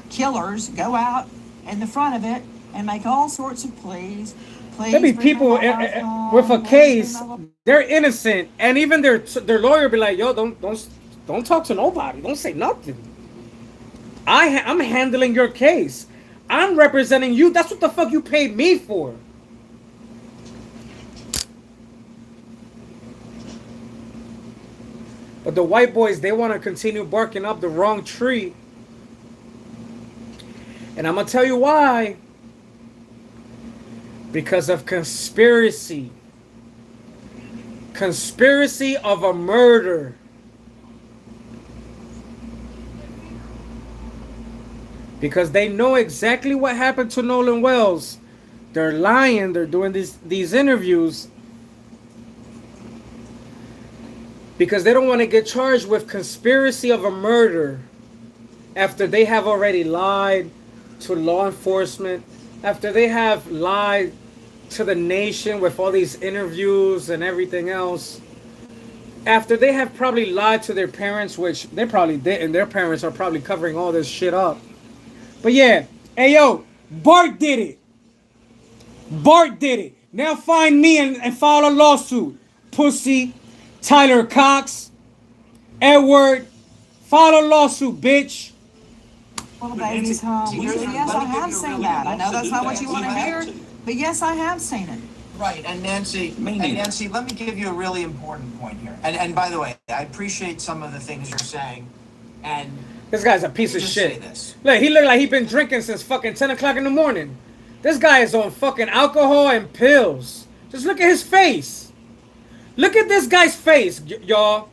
Speaker 3: killers go out in the front of it and make all sorts of pleas. Please
Speaker 2: There be
Speaker 3: bring
Speaker 2: people
Speaker 3: my wife home,
Speaker 2: with a
Speaker 3: please
Speaker 2: case,
Speaker 3: bring my wife-"
Speaker 2: they're innocent, and even their lawyer be like, "Yo, don't talk to nobody. Don't say nothing. I'm handling your case. I'm representing you. That's what the fuck you paid me for." But the white boys, they want to continue barking up the wrong tree, and I'm gonna tell you why. Because of conspiracy. Conspiracy of a murder. Because they know exactly what happened to Nolan Wells. They're lying. They're doing these interviews because they don't want to get charged with conspiracy of a murder after they have already lied to law enforcement, after they have lied to the nation with all these interviews and everything else, after they have probably lied to their parents, which they probably didn't. Their parents are probably covering all this shit up. But yeah, hey yo, Bart did it. Bart did it. Now find me and file a lawsuit. Pussy, Tyler Cox, Edward, file a lawsuit, bitch.
Speaker 3: Well, the baby's home.
Speaker 4: Here's-
Speaker 3: Yes,
Speaker 4: let
Speaker 3: I
Speaker 4: me give
Speaker 3: have
Speaker 4: you a
Speaker 3: seen
Speaker 4: really
Speaker 3: that. I
Speaker 4: good
Speaker 3: know that's not what
Speaker 1: answer
Speaker 3: you
Speaker 1: to
Speaker 3: want to
Speaker 1: that.
Speaker 3: hear, but yes, I have seen it.
Speaker 4: Right, and Nancy, let me give you a really important point here. And by the way, I appreciate some of the things you're saying, and
Speaker 2: This guy's a piece of
Speaker 4: just
Speaker 2: shit.
Speaker 4: say this.
Speaker 2: Look, he look like he been drinking since fucking 10 o'clock in the morning. This guy is on fucking alcohol and pills. Just look at his face. Look at this guy's face, y'all.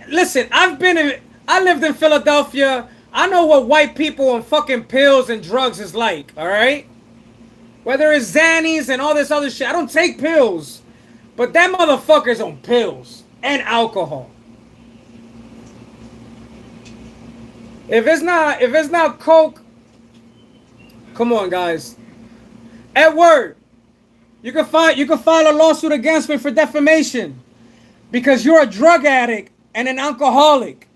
Speaker 2: Listen, I lived in Philadelphia. I know what white people on fucking pills and drugs is like, all right? Whether it's Xannies and all this other shit. I don't take pills. But that motherfucker's on pills and alcohol. If it's not coke, come on, guys. Edward, you can file a lawsuit against me for defamation because you're a drug addict and an alcoholic.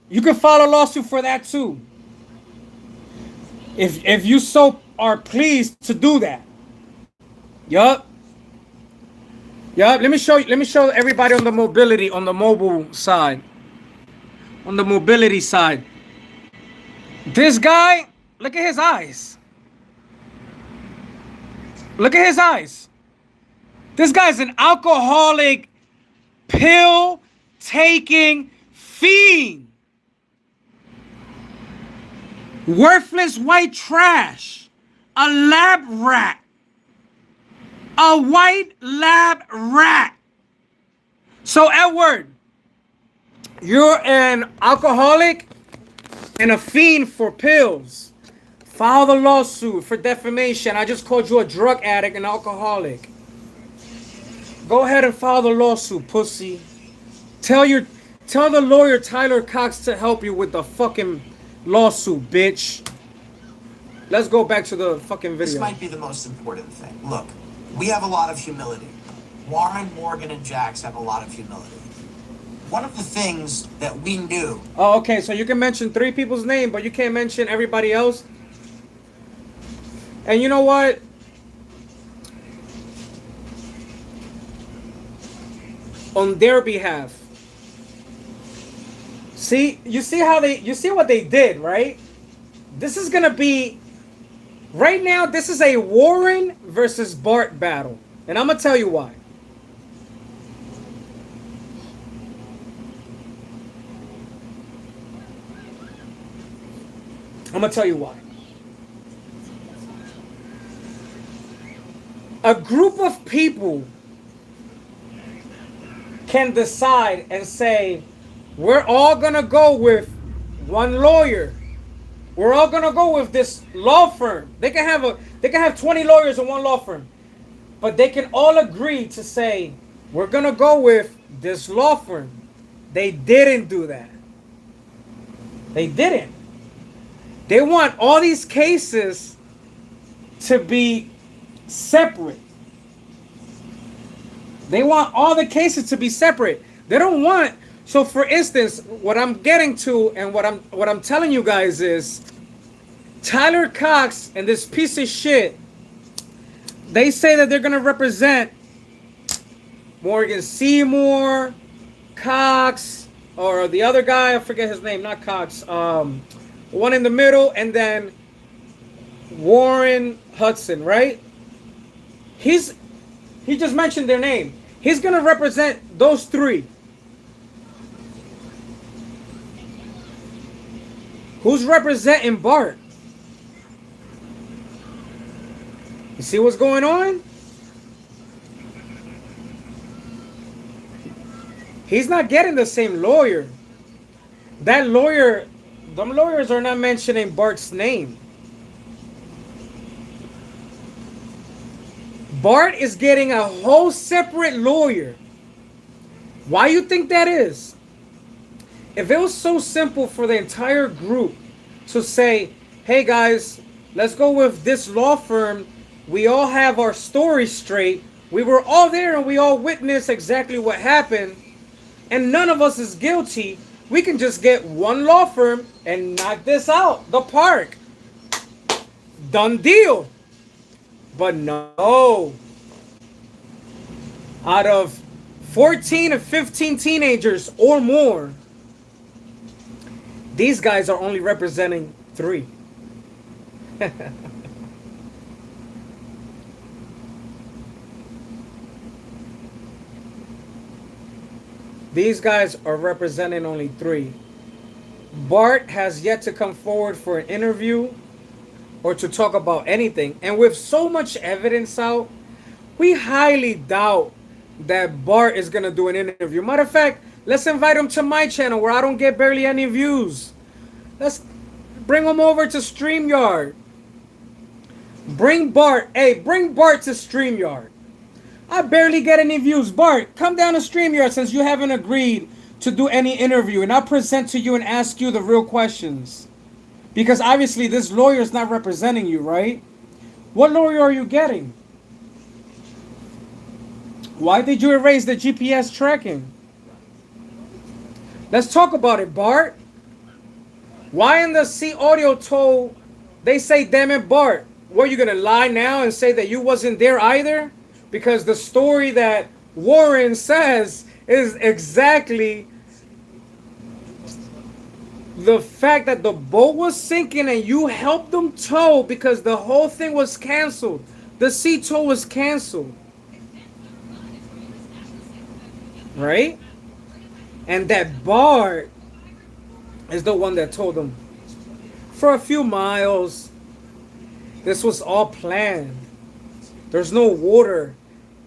Speaker 2: You can file a lawsuit for that too. If you so are pleased to do that. Yup. Let me show everybody on the mobile side. On the mobility side. This guy, look at his eyes. Look at his eyes. This guy's an alcoholic, pill-taking fiend. Worthless white trash. A lab rat. A white lab rat. So, Edward, you're an alcoholic and a fiend for pills. File the lawsuit for defamation. I just called you a drug addict and alcoholic. Go ahead and file the lawsuit, pussy. Tell the lawyer Tyler Cox to help you with the fucking lawsuit, bitch. Let's go back to the fucking video.
Speaker 4: This might be the most important thing. Look, we have a lot of humility. Warren, Morgan, and Jax have a lot of humility. One of the things that we knew.
Speaker 2: Oh, okay. So you can mention 3 people's name, but you can't mention everybody else. And you know what? On their behalf. See, you see what they did, right? This is gonna be, right now, this is a Warren versus Bart battle. And I'm gonna tell you why. I'm gonna tell you why. A group of people can decide and say, we're all gonna go with one lawyer. We're all gonna go with this law firm. They can have 20 lawyers in one law firm. But they can all agree to say, we're gonna go with this law firm. They didn't do that. They didn't. They want all these cases to be separate. They want all the cases to be separate. They don't want. So, for instance, what I'm getting to and what I'm telling you guys is, Tyler Cox and this piece of shit, they say that they're gonna represent Morgan Seymour, Cox, or the other guy, I forget his name, not Cox, one in the middle, and then Warren Hudson, right? He just mentioned their name. He's gonna represent those 3. Who's representing Bart? You see what's going on? He's not getting the same lawyer. That lawyer, them lawyers are not mentioning Bart's name. Bart is getting a whole separate lawyer. Why you think that is? If it was so simple for the entire group to say, hey guys, let's go with this law firm. We all have our story straight. We were all there and we all witnessed exactly what happened. And none of us is guilty. We can just get one law firm and knock this out the park. Done deal. But no. Out of 14 or 15 teenagers or more, these guys are only representing 3. These guys are representing only 3. Bart has yet to come forward for an interview or to talk about anything. And with so much evidence out, we highly doubt that Bart is going to do an interview. Matter of fact, let's invite him to my channel where I don't get barely any views. Let's bring him over to StreamYard. Bring Bart to StreamYard. I barely get any views. Bart, come down to StreamYard since you haven't agreed to do any interview, and I'll present to you and ask you the real questions. Because obviously this lawyer is not representing you, right? What lawyer are you getting? Why did you erase the GPS tracking? Let's talk about it, Bart. Why in the C audio told they say, damn it, Bart? What, you gonna lie now and say that you wasn't there either? Because the story that Warren says is exactly the fact that the boat was sinking and you helped them tow because the whole thing was canceled. The sea tow was canceled. Right? And that Bart is the one that told them for a few miles. This was all planned. There's no water.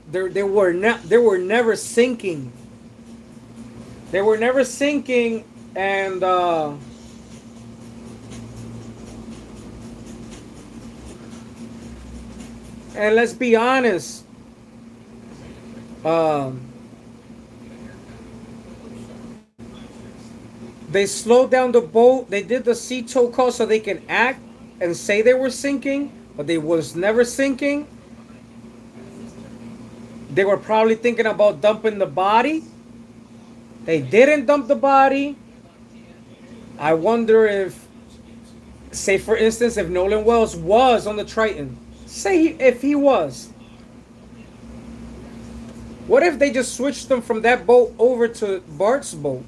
Speaker 2: They were never sinking. They were never sinking, and let's be honest. They slowed down the boat. They did the sea tow call so they can act and say they were sinking, but they was never sinking. They were probably thinking about dumping the body. They didn't dump the body. I wonder if, say for instance, if Nolan Wells was on the Triton, if he was, what if they just switched them from that boat over to Bart's boat?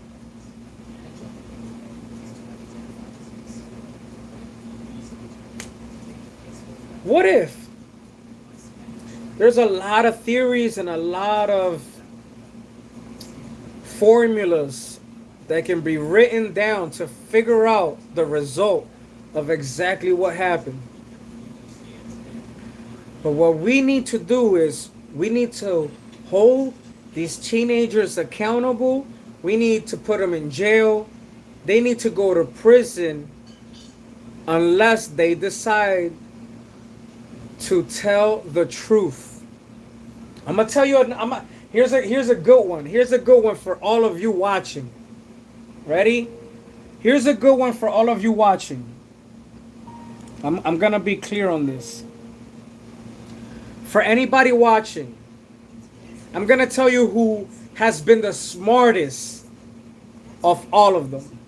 Speaker 2: What if? There's a lot of theories and a lot of formulas that can be written down to figure out the result of exactly what happened. But what we need to do is we need to hold these teenagers accountable. We need to put them in jail. They need to go to prison unless they decide to tell the truth. I'm gonna tell you. Here's a good one. Here's a good one for all of you watching. Ready? Here's a good one for all of you watching. I'm gonna be clear on this. For anybody watching, I'm gonna tell you who has been the smartest of all of them.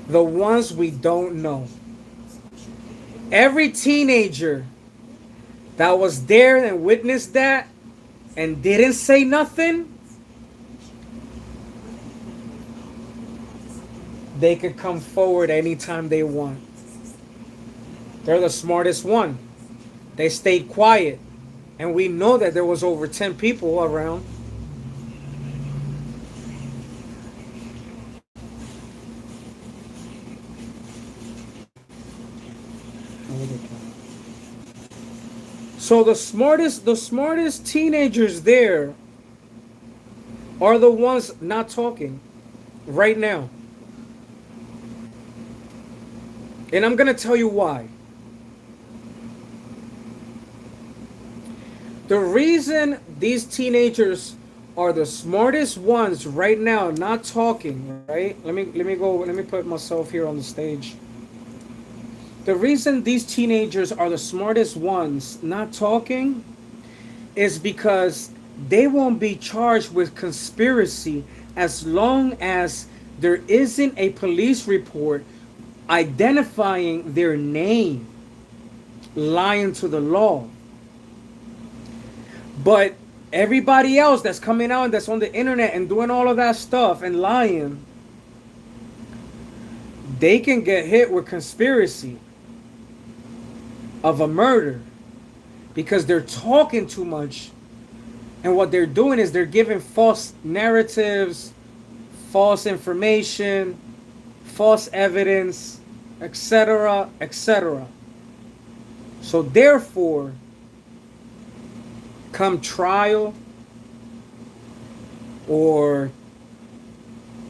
Speaker 2: The ones we don't know. Every teenager that was there and witnessed that and didn't say nothing, they could come forward anytime they want. They're the smartest one. They stayed quiet. And we know that there was over 10 people around. So the smartest teenagers there are the ones not talking right now. And I'm going to tell you why. The reason these teenagers are the smartest ones right now not talking, right? Let me put myself here on the stage. The reason these teenagers are the smartest ones not talking is because they won't be charged with conspiracy as long as there isn't a police report identifying their name, lying to the law. But everybody else that's coming out and that's on the internet and doing all of that stuff and lying, they can get hit with conspiracy of a murder because they're talking too much. And what they're doing is they're giving false narratives, false information, false evidence, etc., etc. So therefore, come trial or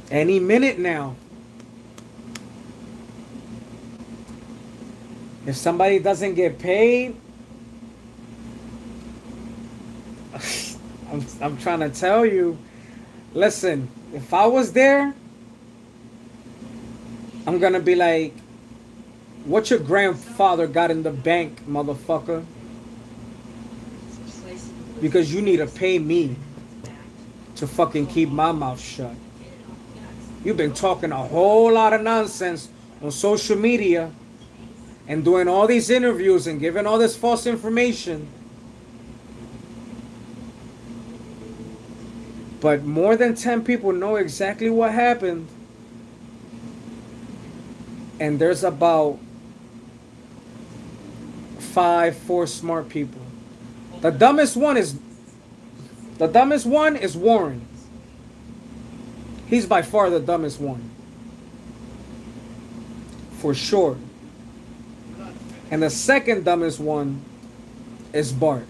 Speaker 2: any minute now, if somebody doesn't get paid, I'm trying to tell you, listen, if I was there, I'm gonna be like, what your grandfather got in the bank, motherfucker? Because you need to pay me to fucking keep my mouth shut. You've been talking a whole lot of nonsense on social media and doing all these interviews and giving all this false information. But more than 10 people know exactly what happened. And there's about 4 smart people. The dumbest one is Warren. He's by far the dumbest one. For sure. And the second dumbest one is Bart.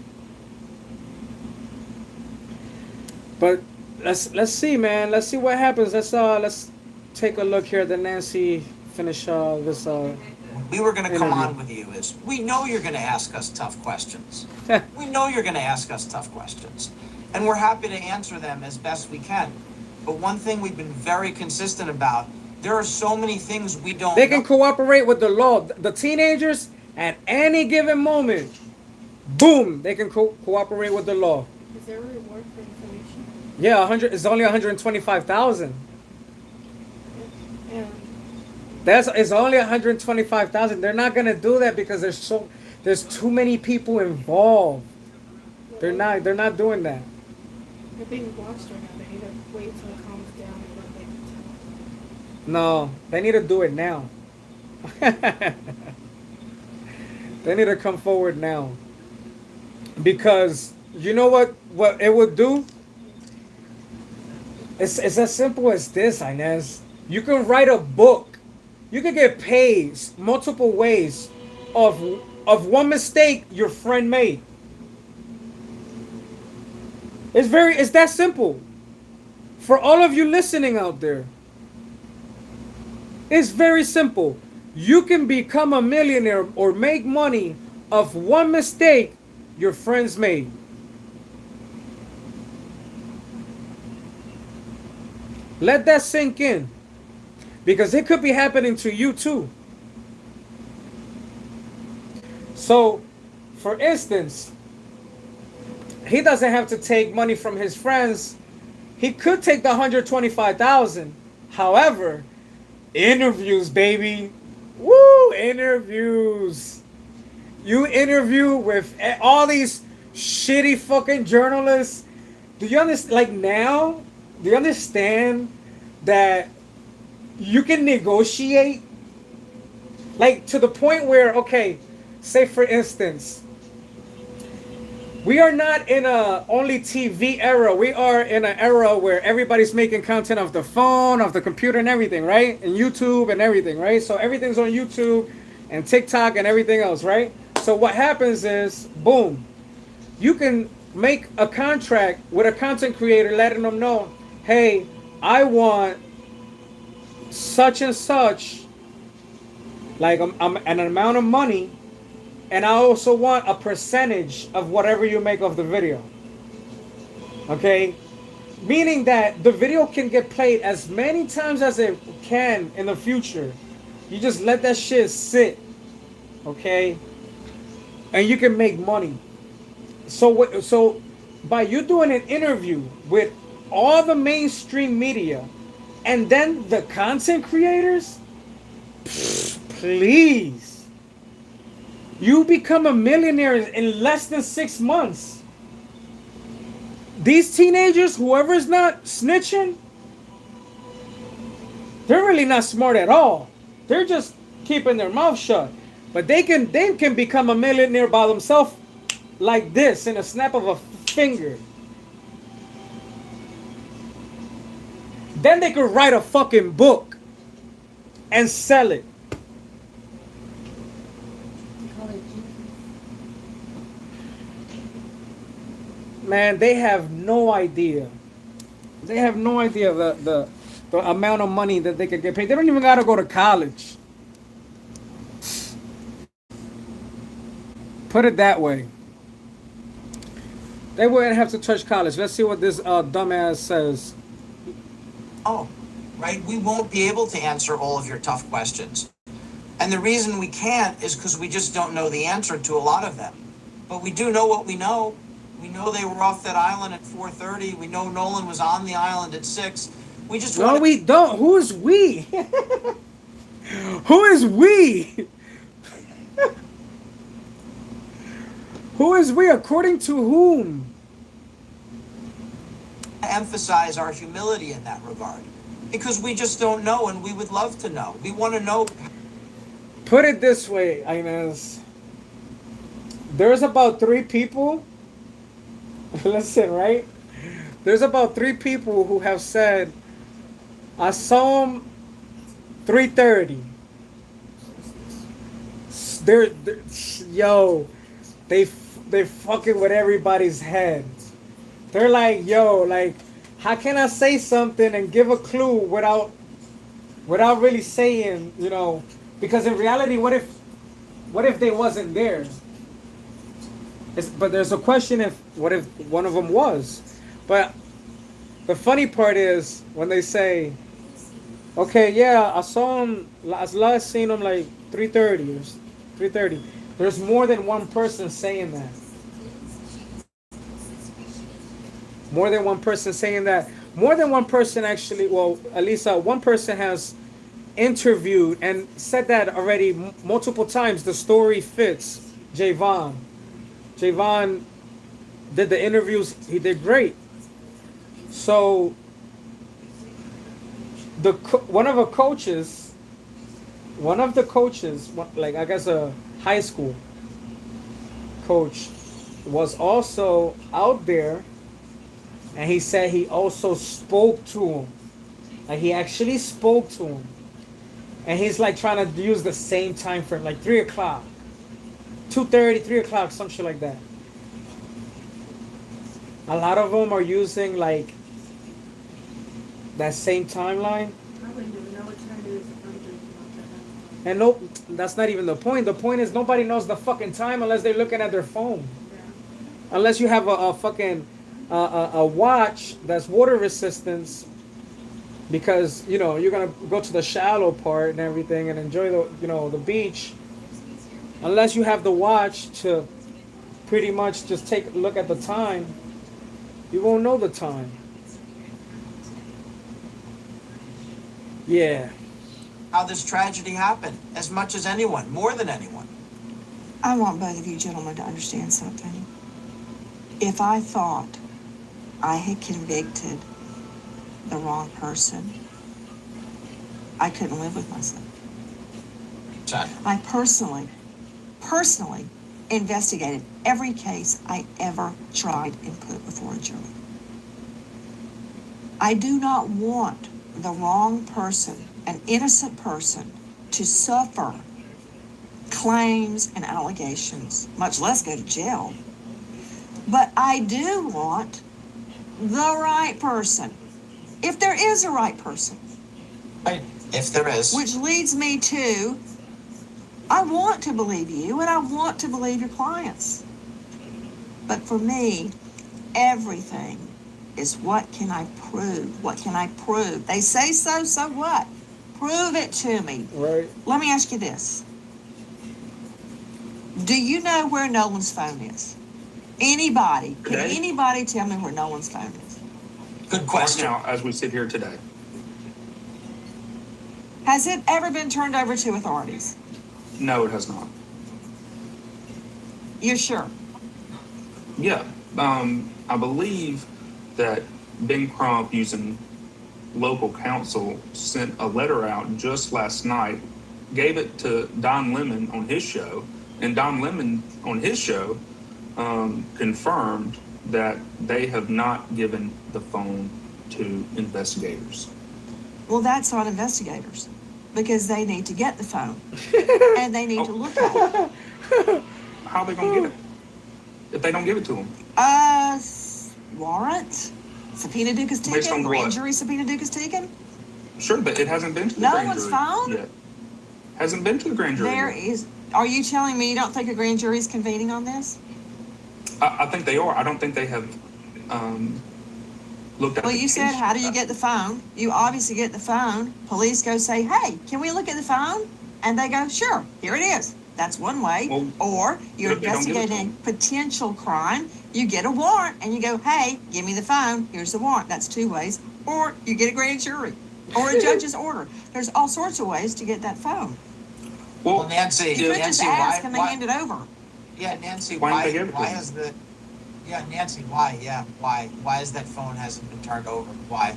Speaker 2: But let's see, man. Let's see what happens. Let's take a look here at the Nancy finish this
Speaker 4: We were going to come
Speaker 2: interview.
Speaker 4: on with you is we know you're going to ask us tough questions. We know you're going to ask us tough questions. And we're happy to answer them as best we can. But one thing we've been very consistent about, there are so many things we don't
Speaker 2: They can
Speaker 4: know.
Speaker 2: cooperate with the law. The teenagers at any given moment boom, they can cooperate with the law.
Speaker 6: Is there a reward for information?
Speaker 2: Yeah, 100. It's only 125,000.
Speaker 6: And
Speaker 2: That's it's only 125,000. They're not gonna do that because there's too many people involved. They're not doing that.
Speaker 6: they're being watched right now. They need to wait till it calms down and then they can tell.
Speaker 2: No, they need to do it now. They need to come forward now. Because you know what it would do? It's as simple as this, Inez. You can write a book. You can get paid multiple ways of one mistake your friend made. It's that simple. For all of you listening out there, it's very simple. You can become a millionaire or make money of one mistake your friends made. Let that sink in. Because it could be happening to you too. So, for instance, he doesn't have to take money from his friends. He could take the 125,000. However, interviews, baby. Woo, interviews. You interview with all these shitty fucking journalists. Do you understand? Like now, do you understand that you can negotiate? Like to the point where, okay, say for instance, we are not in a only TV era. We are in an era where everybody's making content off the phone, off the computer and everything, right? And YouTube and everything, right? So everything's on YouTube and TikTok and everything else, right? So what happens is, boom, you can make a contract with a content creator letting them know, hey, I want such and such, like an amount of money, and I also want a percentage of whatever you make of the video. Okay? Meaning that the video can get played as many times as it can in the future. You just let that shit sit. Okay? And you can make money. So by you doing an interview with all the mainstream media and then the content creators, please. You become a millionaire in less than 6 months. These teenagers, whoever's not snitching, they're really not smart at all. They're just keeping their mouth shut. But they can become a millionaire by themselves like this in a snap of a finger. Then they could write a fucking book and sell it. Man, they have no idea. They have no idea the amount of money that they could get paid. They don't even gotta go to college. Put it that way. They wouldn't have to touch college. Let's see what this dumbass says.
Speaker 4: Oh, right? We won't be able to answer all of your tough questions. And the reason we can't is because we just don't know the answer to a lot of them. But we do know what we know. We know they were off that island at 4:30. We know Nolan was on the island at 6. We just
Speaker 2: No, we don't. Who is we? Who is we? Who is we? According to whom?
Speaker 4: emphasize our humility in that regard. Because we just don't know, and we would love to know. We want to know.
Speaker 2: Put it this way, Inez. There's about 3 people. Listen, right? There's about 3 people who have said, I saw him 3:30. They fucking with everybody's head. They're like, yo, like, how can I say something and give a clue without really saying, you know? Because in reality, what if they wasn't there? But there's a question what if one of them was? But the funny part is when they say, okay, yeah, I saw him, last seen him like 3:30 or 3:30. There's more than one person saying that. more than one person saying that. More than one person actually. Well, at least one person has interviewed and said that already multiple times. The story fits Javon. Javon did the interviews. He did great. So one of the coaches, like I guess a high school coach, was also out there, and he said he also spoke to him. Like he actually spoke to him, and he's like trying to use the same time frame, like 3 o'clock, 2:30, 3 o'clock, some shit like that. A lot of them are using like that same timeline.
Speaker 6: I wouldn't even know what time it is if I'm drinking like that.
Speaker 2: And no, that's not even the point. The point is nobody knows the fucking time unless they're looking at their phone.
Speaker 6: Yeah.
Speaker 2: Unless you have a fucking a watch that's water resistance, because you know you're gonna go to the shallow part and everything and enjoy the beach. Unless you have the watch to pretty much just take a look at the time, you won't know the time. Yeah.
Speaker 4: How this tragedy happened, as much as anyone, more than anyone.
Speaker 3: I want both of you gentlemen to understand something. If I thought I had convicted the wrong person, I couldn't live with myself.
Speaker 4: Son,
Speaker 3: I personally investigated every case I ever tried and put before a jury. I do not want the wrong person, an innocent person, to suffer claims and allegations, much less go to jail. But I do want the right person, if there is a right person.
Speaker 4: right? If there is.
Speaker 3: Which leads me to, I want to believe you and I want to believe your clients. But for me, everything is what can I prove? What can I prove? They say so what? Prove it to me.
Speaker 2: Right.
Speaker 3: Let me ask you this. Do you know where Nolan's phone is? Anybody? Can
Speaker 1: Today?
Speaker 3: anybody tell me where Nolan's phone is?
Speaker 4: Good
Speaker 1: Right
Speaker 4: question.
Speaker 1: now, as we sit here today,
Speaker 3: Has it ever been turned over to authorities?
Speaker 1: no, it has not.
Speaker 3: You're sure?
Speaker 1: Yeah, I believe that Ben Crump, using local counsel, sent a letter out just last night, gave it to Don Lemon on his show, and Don Lemon on his show confirmed that they have not given the phone to investigators.
Speaker 3: Well, that's on investigators because they need to get the phone and they need to look at it.
Speaker 1: How are they going to get it if they don't give it to them?
Speaker 3: Warrant? Subpoena Dukas
Speaker 1: Based on
Speaker 3: taken? Grand
Speaker 1: what?
Speaker 3: jury subpoena Dukas taken?
Speaker 1: Sure, but it hasn't been to the
Speaker 3: No
Speaker 1: grand
Speaker 3: one's
Speaker 1: jury
Speaker 3: found?
Speaker 1: yet. Hasn't been to the grand jury
Speaker 3: There
Speaker 1: yet.
Speaker 3: is. Are you telling me you don't think a grand jury is convening on this?
Speaker 1: I think they are. I don't think they have looked at
Speaker 3: Well,
Speaker 1: the
Speaker 3: you said,
Speaker 1: case.
Speaker 3: how do you get the phone? You obviously get the phone. Police go say, hey, can we look at the phone? And they go, sure, here it is. That's one way.
Speaker 1: Well,
Speaker 3: Or you're
Speaker 1: if they don't give it to
Speaker 3: investigating
Speaker 1: them.
Speaker 3: a potential crime. You get a warrant and you go, hey, give me the phone. Here's the warrant. That's two ways. Or you get a grand jury or a judge's order. There's all sorts of ways to get that phone.
Speaker 4: Well, Nancy,
Speaker 3: You could just
Speaker 4: Nancy,
Speaker 3: ask and they
Speaker 4: why,
Speaker 3: hand it over.
Speaker 4: yeah, Nancy,
Speaker 1: Why didn't
Speaker 4: why,
Speaker 1: they give it to
Speaker 4: why
Speaker 1: him?
Speaker 4: is the, yeah, Nancy, why, why is that phone hasn't been turned over? Why?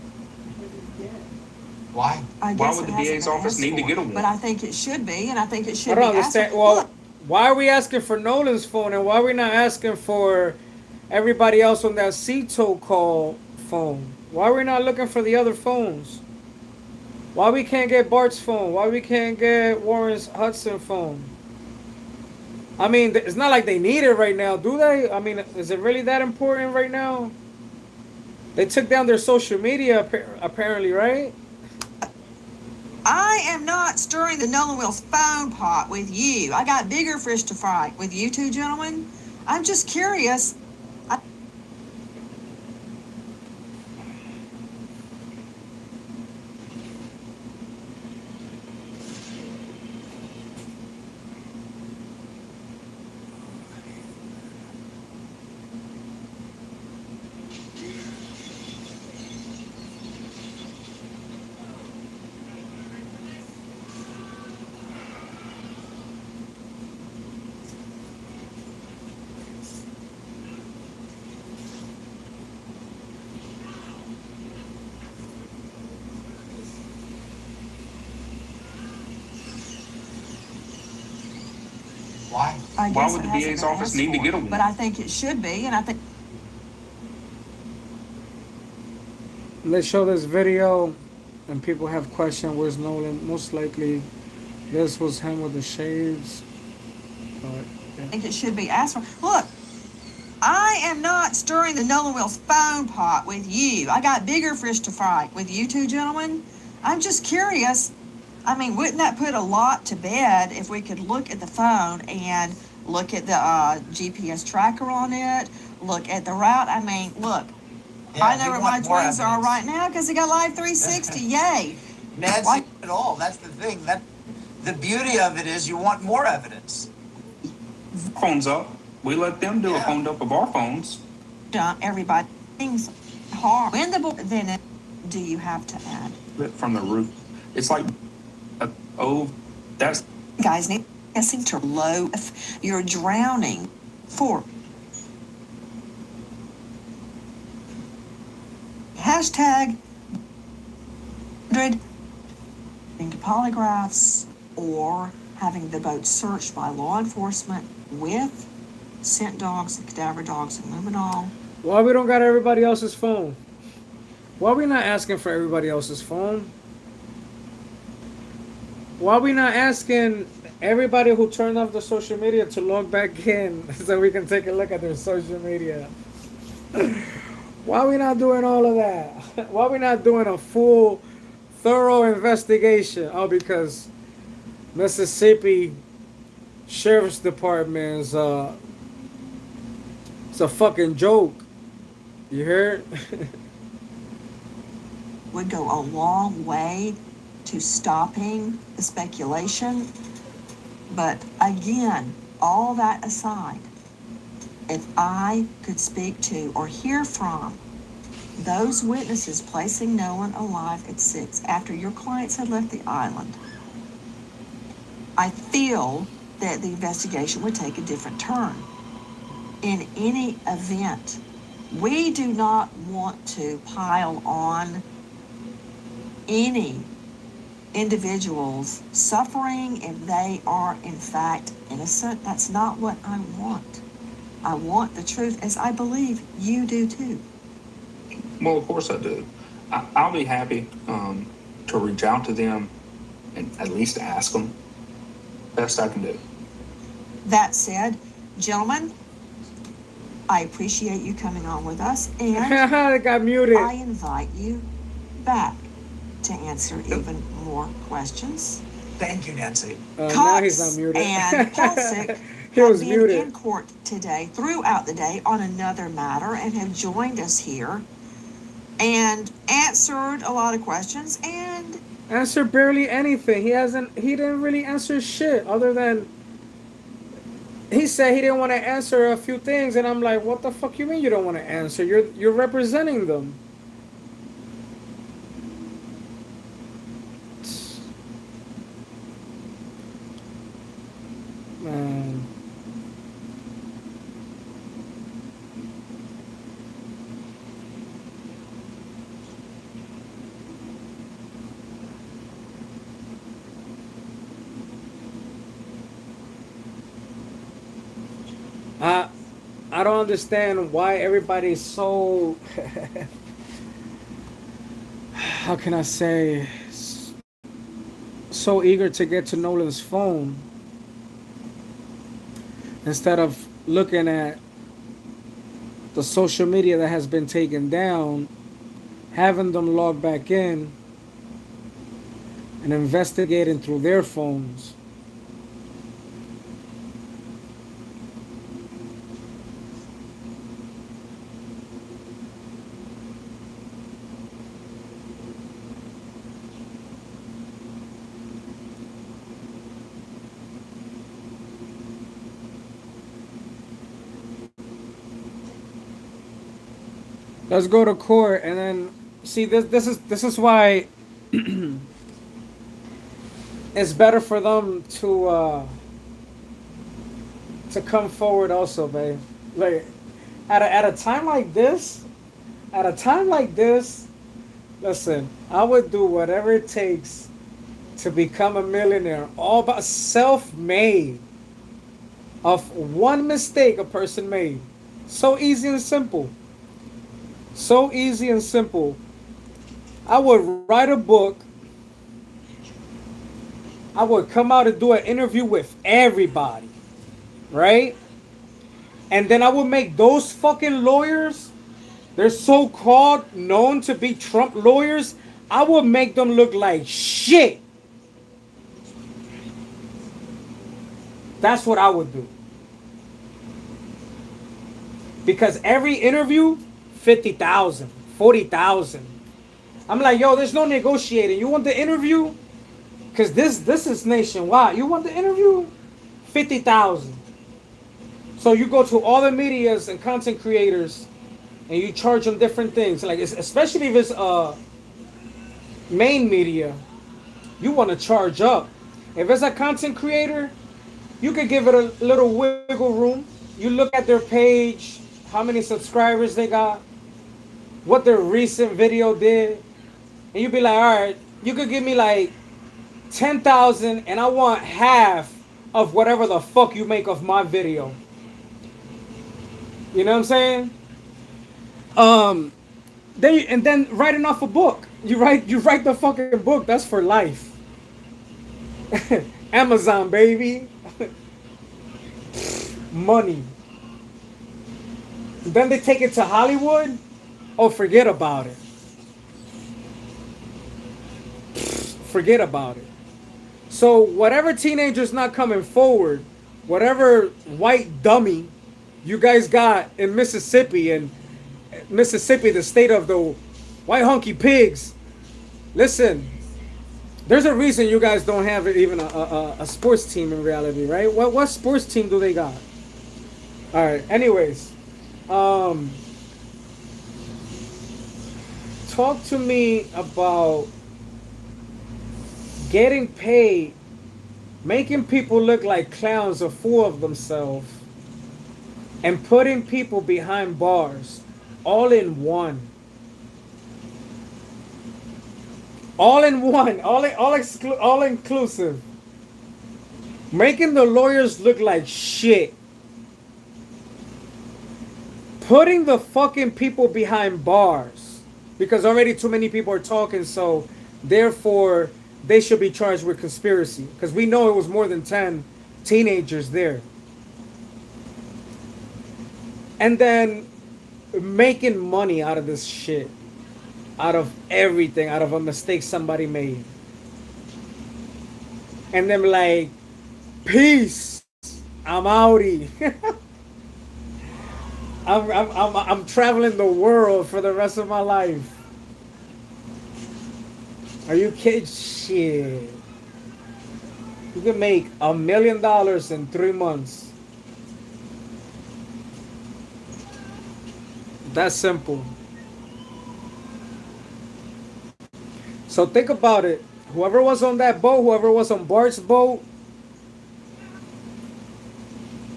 Speaker 4: Why?
Speaker 3: I
Speaker 1: Why
Speaker 3: guess
Speaker 1: would
Speaker 3: it
Speaker 1: the
Speaker 3: hasn't
Speaker 1: DA's
Speaker 3: been
Speaker 1: office
Speaker 3: asked
Speaker 1: need to
Speaker 3: for,
Speaker 1: get a warrant?
Speaker 3: But I think it should be, and I think it should
Speaker 2: I
Speaker 3: be
Speaker 2: don't
Speaker 3: asked
Speaker 2: understand.
Speaker 3: for.
Speaker 2: Well,
Speaker 3: Look,
Speaker 2: why are we asking for Nolan's phone and why are we not asking for everybody else on that Cito call phone? Why are we not looking for the other phones? Why we can't get Bart's phone? Why we can't get Warren's Hudson phone? I mean, it's not like they need it right now, do they? I mean, is it really that important right now? They took down their social media, apparently, right?
Speaker 3: I am not stirring the Nolan Wheels phone pot with you. I got bigger fish to fry with you two gentlemen. I'm just curious.
Speaker 4: Why?
Speaker 3: I
Speaker 1: Why
Speaker 3: guess
Speaker 1: would
Speaker 3: it
Speaker 1: the
Speaker 3: hasn't
Speaker 1: DA's
Speaker 3: been
Speaker 1: office
Speaker 3: asked
Speaker 1: need to
Speaker 3: for,
Speaker 1: get a
Speaker 3: but
Speaker 1: warrant?
Speaker 3: I think it should be, and I think
Speaker 2: Let's show this video, and people have questioned where's Nolan. Most likely, this was him with the shades. But yeah.
Speaker 3: it should be asked for. Look, I am not stirring the Nolan Wills phone pot with you. I got bigger fish to fry with you two gentlemen. I'm just curious. I mean, wouldn't that put a lot to bed if we could look at the phone and look at the GPS tracker on it, look at the route? I mean, look,
Speaker 4: Yeah,
Speaker 3: I know
Speaker 4: we
Speaker 3: where my
Speaker 4: want more
Speaker 3: twins are
Speaker 4: evidence.
Speaker 3: right now because they got Live 360. Yay.
Speaker 4: Nancy,
Speaker 3: Why-
Speaker 4: at all. That's the thing. That the beauty of it is you want more evidence.
Speaker 1: Phones up. We let them do a
Speaker 4: Yeah.
Speaker 1: phone dump of our phones.
Speaker 3: Everybody things hard. When the board, then do you have to add?
Speaker 1: From the roof. It's like, that's
Speaker 3: Guys need guessing to low if you're drowning. 4. Hashtag 100 into polygraphs or having the boat searched by law enforcement with scent dogs and cadaver dogs and luminol.
Speaker 2: Why we don't got everybody else's phone? Why we not asking for everybody else's phone? Why we not asking everybody who turned off the social media to log back in so we can take a look at their social media? Why we not doing all of that? Why we not doing a full, thorough investigation? Oh, because Mississippi Sheriff's Department is it's a fucking joke. You heard?
Speaker 3: Would go a long way to stopping the speculation. But again, all that aside, if I could speak to or hear from those witnesses placing Nolan alive at 6 after your clients had left the island, I feel that the investigation would take a different turn. In any event, we do not want to pile on any individuals suffering if they are in fact innocent. That's not what I want. I want the truth, as I believe you do too.
Speaker 1: Well, of course I do. I'll be happy to reach out to them and at least ask them. Best I can do.
Speaker 3: That said, gentlemen, I appreciate you coming on with us, and
Speaker 2: It got muted.
Speaker 3: I invite you back to answer even more questions.
Speaker 4: Thank you, Nancy.
Speaker 2: Now he's
Speaker 3: Cox
Speaker 2: not muted.
Speaker 3: and Pulsick
Speaker 2: He
Speaker 3: have
Speaker 2: was
Speaker 3: been
Speaker 2: muted.
Speaker 3: in court today, throughout the day, on another matter, and have joined us here and answered a lot of questions. And
Speaker 2: Answer barely anything. He didn't really answer shit other than he said he didn't want to answer a few things, and I'm like, what the fuck you mean you don't want to answer? You're representing them. Man. I don't understand why everybody's so how can I say so eager to get to Nolan's phone instead of looking at the social media that has been taken down, having them log back in and investigating through their phones. Let's go to court and then see this is why it's better for them to come forward also, babe. Like at a time like this, listen, I would do whatever it takes to become a millionaire, all about self-made. of one mistake a person made. So easy and simple. So easy and simple. I would write a book. I would come out and do an interview with everybody, right? And then I would make those fucking lawyers, they're so called known to be Trump lawyers, I would make them look like shit. That's what I would do. Because every interview, 50,000, 40,000. I'm like, yo, there's no negotiating. You want the interview? Because this is nationwide. You want the interview? 50,000. So you go to all the medias and content creators and you charge them different things. Like, especially if it's main media, you want to charge up. If it's a content creator, you could give it a little wiggle room. You look at their page, how many subscribers they got, what their recent video did, and you'd be like, all right, you could give me like 10,000 and I want half of whatever the fuck you make of my video. You know what I'm saying? Then writing off a book. You write the fucking book. That's for life. Amazon, baby. Money. Then they take it to Hollywood. Oh, forget about it. Forget about it. So whatever teenager's not coming forward, whatever white dummy you guys got in Mississippi, and Mississippi, the state of the white hunky pigs, listen, there's a reason you guys don't have even a sports team in reality, right? What sports team do they got? All right. Anyways, talk to me about getting paid, making people look like clowns or fool of themselves, and putting people behind bars, all in one. All in one, all inclusive. Making the lawyers look like shit. Putting the fucking people behind bars. Because already too many people are talking, so therefore they should be charged with conspiracy. Because we know it was more than 10 teenagers there. And then making money out of this shit. Out of everything, out of a mistake somebody made. And then like, peace, I'm outie. I'm traveling the world for the rest of my life. Are you kidding? Shit. You can make $1 million in 3 months. That's simple. So think about it. Whoever was on that boat, whoever was on Bart's boat,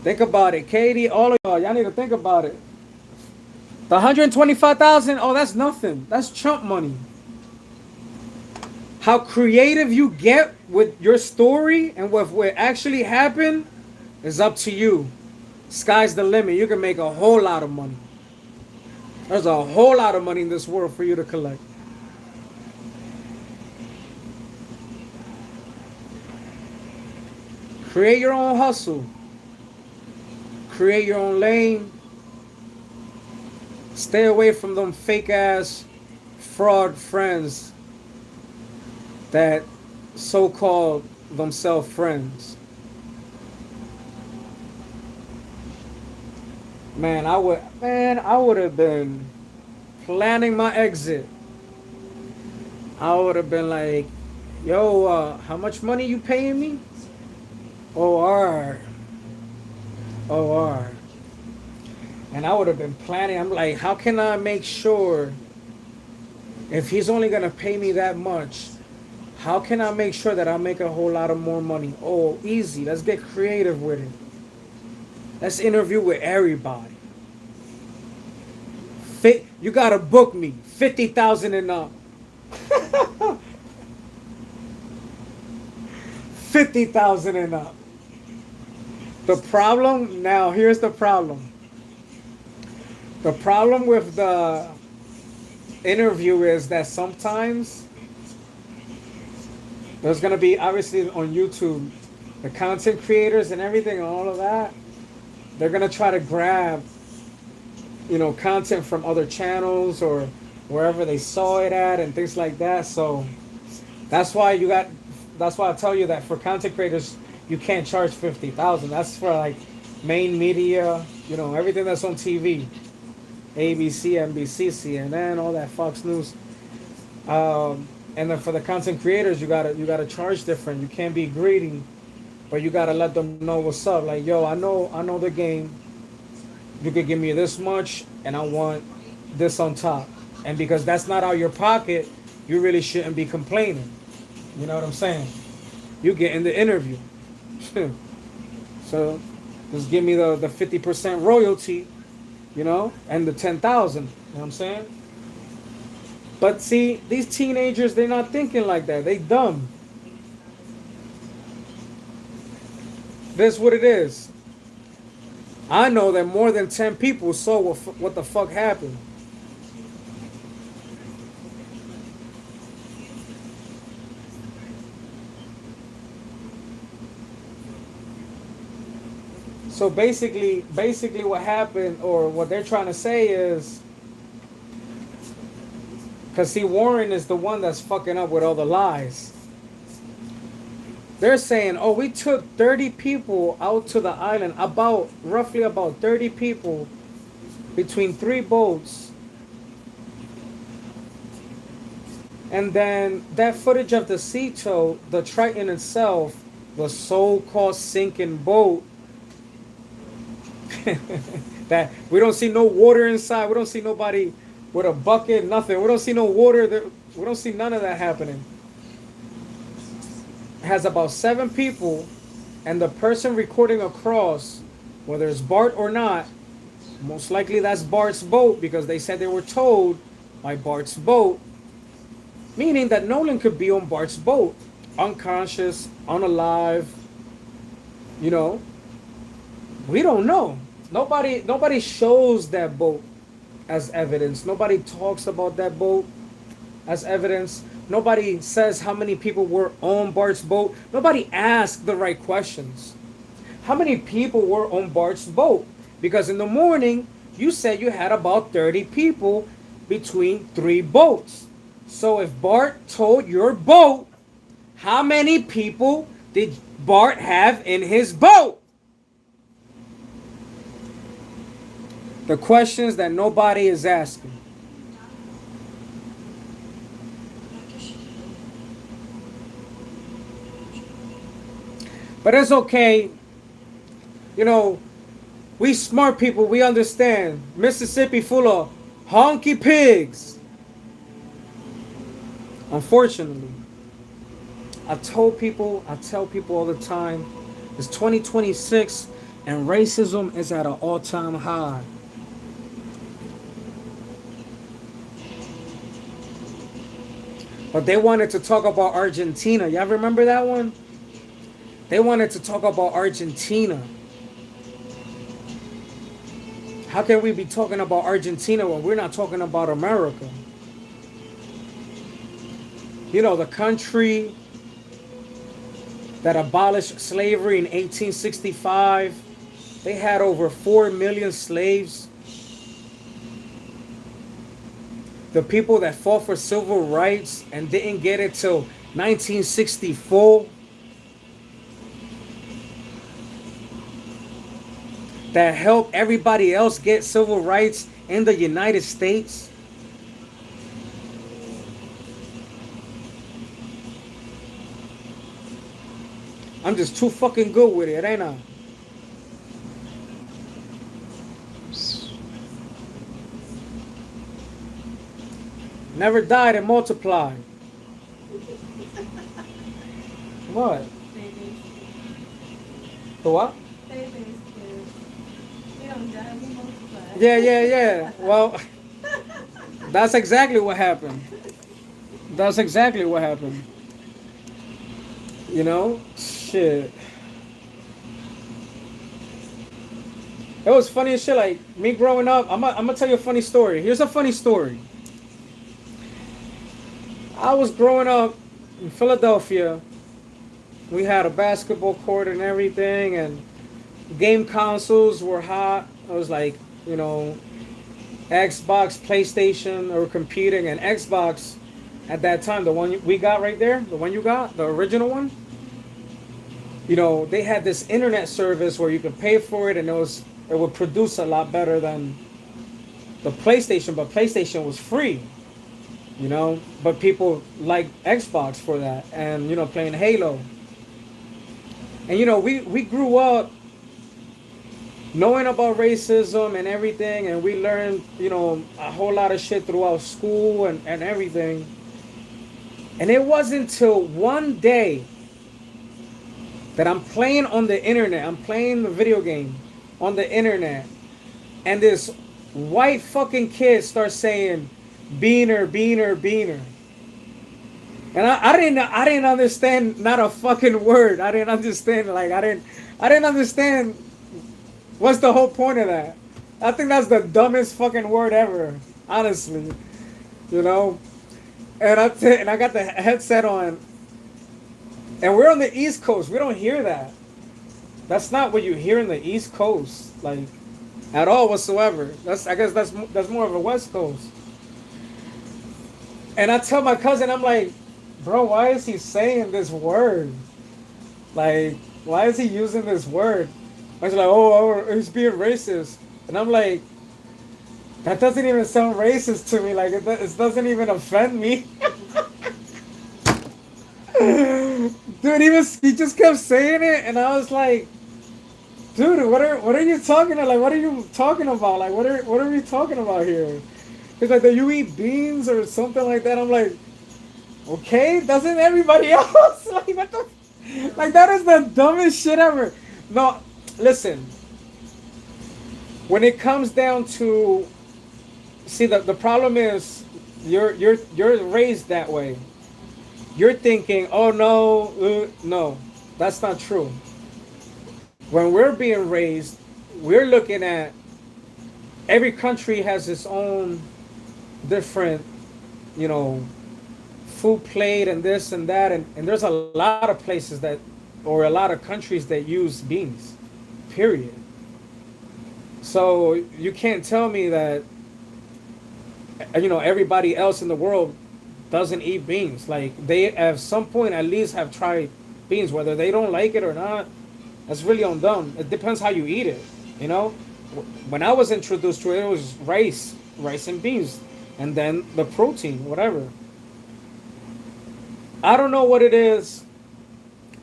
Speaker 2: think about it. Katie, all of y'all need to think about it. The 125,000, oh, that's nothing. That's chump money. How creative you get with your story and with what actually happened is up to you. Sky's the limit. You can make a whole lot of money. There's a whole lot of money in this world for you to collect. Create your own hustle. Create your own lane. Stay away from them fake ass fraud friends that so-called themselves friends. Man, I would have been planning my exit. I would have been like, yo, how much money you paying me? OR. And I would have been planning. I'm like, how can I make sure, if he's only going to pay me that much, how can I make sure that I make a whole lot of more money? Oh, easy. Let's get creative with it. Let's interview with everybody. You got to book me. 50,000 and up. 50,000 and up. The problem now, here's the problem. The problem with the interview is that sometimes there's gonna be obviously on YouTube, the content creators and everything and all of that. They're gonna try to grab, content from other channels or wherever they saw it at and things like that. So that's why you got. That's why I tell you that for content creators, you can't charge 50,000. That's for like main media, everything that's on TV, ABC, NBC, CNN, all that Fox News. And then for the content creators, you gotta charge different. You can't be greedy, but you gotta let them know what's up. Like, yo, I know the game. You could give me this much, and I want this on top. And because that's not out of your pocket, you really shouldn't be complaining. You know what I'm saying? You get in the interview. So just give me the 50% royalty, and the 10,000. You know what I'm saying? But see, these teenagers, they're not thinking like that. They dumb. This what it is. I know that more than 10 people saw what the fuck happened. So basically what happened, or what they're trying to say is, because see, Warren is the one that's fucking up with all the lies. They're saying, oh, we took 30 people out to the island, roughly about 30 people between 3 boats. And then that footage of the Sea Tow, the Triton itself, the so-called sinking boat, that we don't see no water inside. We don't see nobody with a bucket, nothing. We don't see no water. We don't see none of that happening. It has about 7 people, and the person recording across, whether it's Bart or not, most likely that's Bart's boat, because they said they were towed by Bart's boat, meaning that Nolan could be on Bart's boat, unconscious, unalive. We don't know. Nobody shows that boat as evidence. Nobody talks about that boat as evidence. Nobody says how many people were on Bart's boat. Nobody asked the right questions. How many people were on Bart's boat? Because in the morning, you said you had about 30 people between 3 boats. So if Bart towed your boat, how many people did Bart have in his boat? The questions that nobody is asking. But it's okay. We smart people, we understand. Mississippi full of honky pigs. Unfortunately, I tell people all the time, it's 2026 and racism is at an all-time high. But they wanted to talk about Argentina. Y'all remember that one? They wanted to talk about Argentina. How can we be talking about Argentina when we're not talking about America? The country that abolished slavery in 1865. They had over 4 million slaves. The people that fought for civil rights and didn't get it till 1964. That helped everybody else get civil rights in the United States. I'm just too fucking good with it, ain't I? Never died and multiplied. What? The what? Yeah. Well, that's exactly what happened. That's exactly what happened. Shit. It was funny as shit. Like me growing up, I'm gonna tell you a funny story. Here's a funny story. I was growing up in Philadelphia. We had a basketball court and everything, and game consoles were hot. It was like, you know, Xbox, PlayStation, or competing, and Xbox at that time, the one we got right there, the one you got, the original one. You know, they had this internet service where you could pay for it, and it would produce a lot better than the PlayStation, but PlayStation was free. You know, but people like Xbox for that, and you know, playing Halo. And you know, we grew up knowing about racism and everything, and we learned, you know, a whole lot of shit throughout school and everything. And it wasn't until one day that I'm playing on the internet, I'm playing the video game on the internet, and this white fucking kid starts saying, "Beaner, beaner, beaner." And I didn't understand not a fucking word. I didn't understand, like, I didn't understand what's the whole point of that. I think that's the dumbest fucking word ever, honestly. You know? And I got the headset on. And we're on the East Coast. We don't hear that. That's not what you hear in the East Coast, like, at all whatsoever. I guess that's more of a West Coast. And I tell my cousin, I'm like, bro, why is he saying this word? Like, why is he using this word? I was like, oh, he's being racist. And I'm like, that doesn't even sound racist to me. Like, it doesn't even offend me. Dude, he just kept saying it, and I was like, dude, what are you talking about? Like, what are you talking about? Like, what are we talking about here? He's like, do you eat beans or something like that? I'm like, okay, doesn't everybody else? Like, what the? Like, that is the dumbest shit ever. No, listen. When it comes down to, see, the problem is you're raised that way. You're thinking, oh no, that's not true. When we're being raised, we're looking at every country has its own different, you know, food plate and this and that, and there's a lot of places that, or a lot of countries that use beans, period. So you can't tell me that, you know, everybody else in the world doesn't eat beans. Like, they at some point at least have tried beans, whether they don't like it or not. That's really on them. It depends how you eat it, you know. When I was introduced to it, it was rice and beans, and then the protein, whatever. I don't know what it is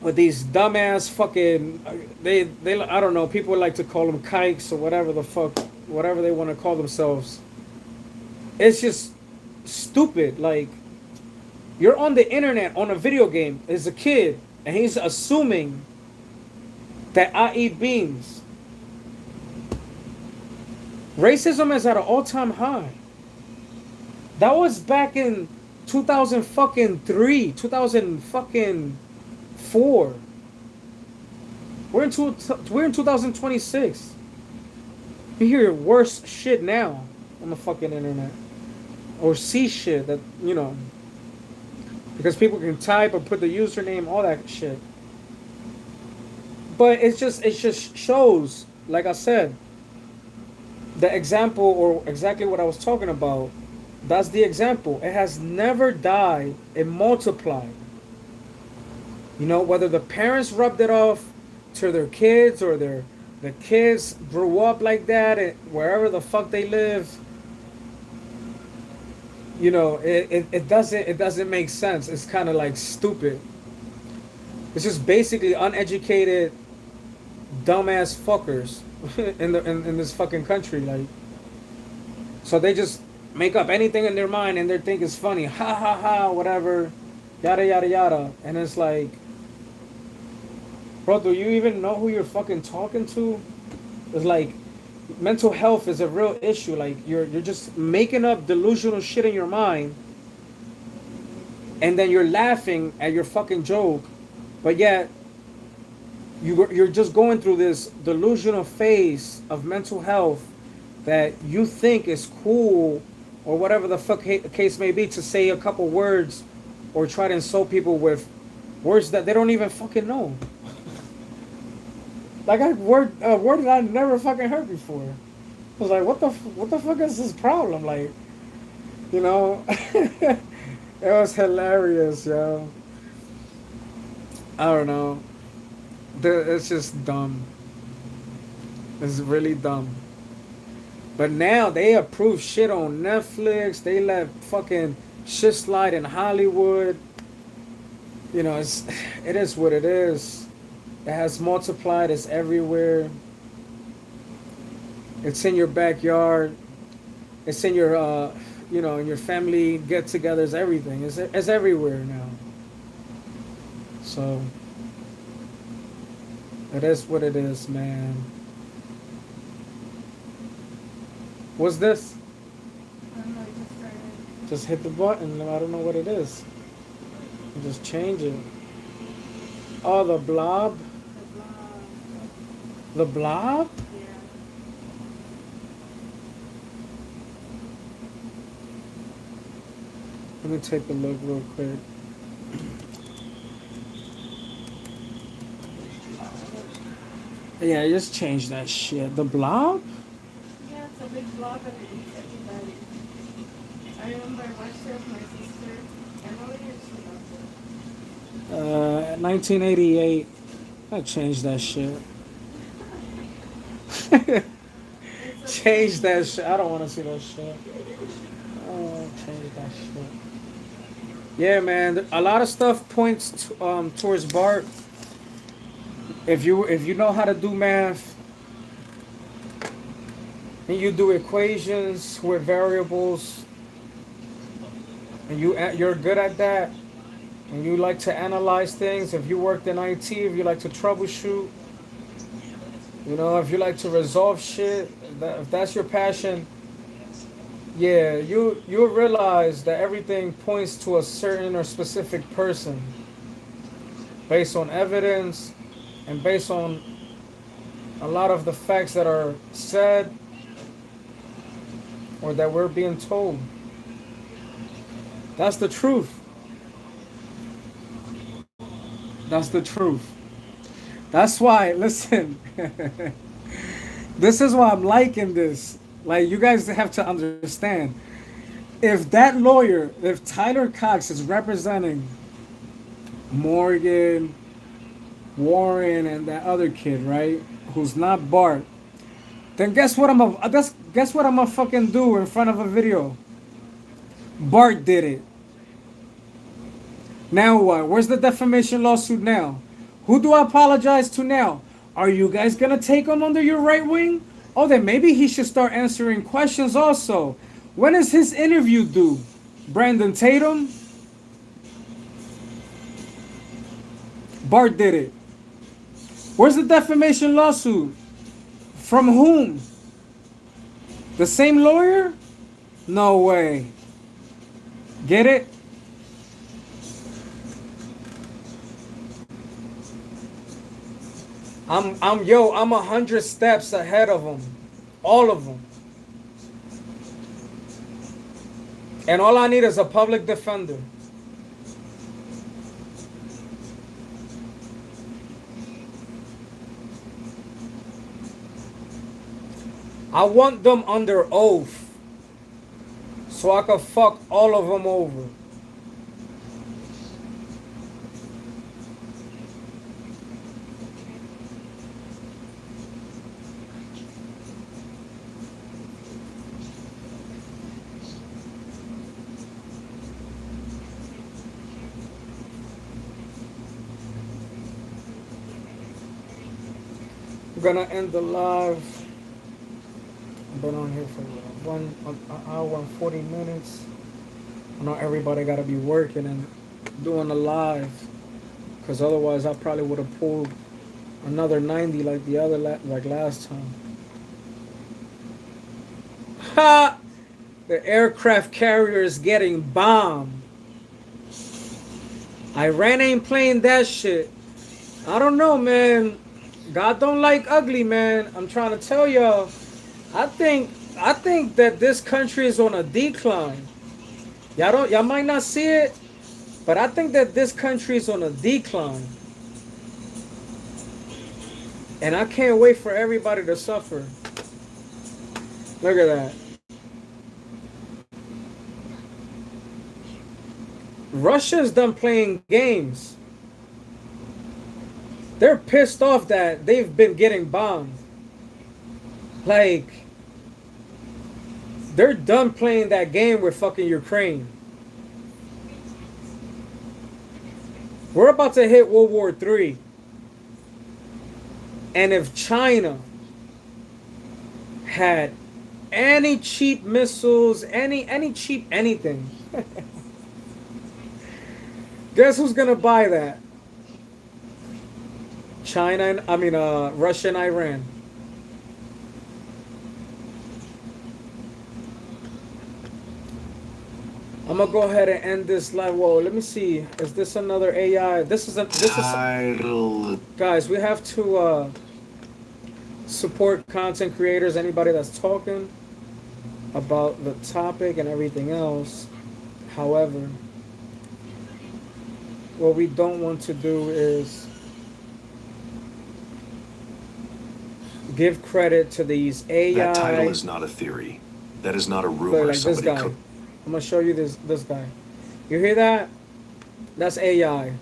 Speaker 2: with these dumbass fucking they I don't know, people like to call them kikes or whatever the fuck, whatever they want to call themselves. It's just stupid. Like, you're on the internet on a video game as a kid, and he's assuming that I eat beans. Racism is at an all-time high. That was back in 2003, 2004. We're in 2026. You hear worse shit now on the fucking internet, or see shit that, you know, because people can type or put the username, all that shit. But it just shows, like I said, the example, or exactly what I was talking about. That's the example. It has never died. It multiplied. You know, whether the parents rubbed it off to their kids, or the kids grew up like that, and wherever the fuck they live. You know, it doesn't make sense. It's kind of like stupid. It's just basically uneducated, dumbass fuckers in this fucking country. Like, so they just make up anything in their mind and they think it's funny. Ha ha ha, whatever, yada yada yada. And it's like, bro, do you even know who you're fucking talking to? It's like, mental health is a real issue. Like, you're just making up delusional shit in your mind, and then you're laughing at your fucking joke, but yet you're just going through this delusional phase of mental health that you think is cool or whatever the fuck case may be to say a couple words or try to insult people with words that they don't even fucking know. Like a word that I never fucking heard before. I was like, what the fuck is this problem? Like, you know, it was hilarious, yo. I don't know. It's just dumb. It's really dumb. But now they approve shit on Netflix. They let fucking shit slide in Hollywood. You know, it is what it is. It has multiplied. It's everywhere. It's in your backyard. It's in your, you know, in your family get-togethers. Everything. It's everywhere now. So it is what it is, man. What's this?
Speaker 6: I don't know, I just started.
Speaker 2: Just hit the button. I don't know what it is. You just change it. Oh, the blob.
Speaker 6: The blog.
Speaker 2: The blob?
Speaker 6: Yeah.
Speaker 2: Let me take a look real quick. Yeah, just change that shit. The blob?
Speaker 6: Yeah, it's a big blog that it eats everybody. I remember I watched it with my sister. Emily, and she loved it.
Speaker 2: 1988. I changed that shit.
Speaker 6: It's a
Speaker 2: Change that shit. I don't want to see that shit. I don't want to change that shit. Yeah, man. A lot of stuff points towards Bart. If you know how to do math and you do equations with variables and you're good at that and you like to analyze things, if you worked in IT, if you like to troubleshoot, you know, if you like to resolve shit, if that's your passion, yeah, you'll realize that everything points to a certain or specific person based on evidence and based on a lot of the facts that are said or that we're being told. That's the truth. That's the truth. That's why, listen, this is why I'm liking this. Like, you guys have to understand. If that lawyer, if Tyler Cox is representing Morgan, Warren, and that other kid, right, who's not Bart, then guess what guess what I'm gonna fucking do in front of a video? Bart did it. Now what? Where's the defamation lawsuit now? Who do I apologize to now? Are you guys gonna take him under your right wing? Oh, then maybe he should start answering questions also. When is his interview due? Brandon Tatum? Bart did it. Where's the defamation lawsuit? From whom? The same lawyer? No way. Get it? I'm 100 steps ahead of them. All of them. And all I need is a public defender. I want them under oath so I can fuck all of them over. I'm gonna end the live. I've been on here for an hour and 40 minutes. I know everybody gotta be working and doing a live, cause otherwise I probably would have pulled another 90 like the other like last time. Ha! The aircraft carrier is getting bombed. Iran ain't playing that shit. I don't know, man. God don't like ugly, man. I'm trying to tell y'all. I think that this country is on a decline. Y'all might not see it, but I think that this country is on a decline. And I can't wait for everybody to suffer. Look at that. Russia's done playing games. They're pissed off that they've been getting bombed. Like, they're done playing that game with fucking Ukraine. We're about to hit World War III. And if China had any cheap missiles, any cheap anything, guess who's gonna buy that? China and Russia and Iran. I'm gonna go ahead and end this live. Whoa, let me see. Is this another AI? This is
Speaker 7: Title.
Speaker 2: guys. We have to support content creators. Anybody that's talking about the topic and everything else. However, what we don't want to do is give credit to these AI.
Speaker 7: That title is not a theory. That is not a
Speaker 2: Look,
Speaker 7: rumor
Speaker 2: like this
Speaker 7: somebody
Speaker 2: guy.
Speaker 7: could.
Speaker 2: I'm gonna show you this guy. You hear that? That's AI.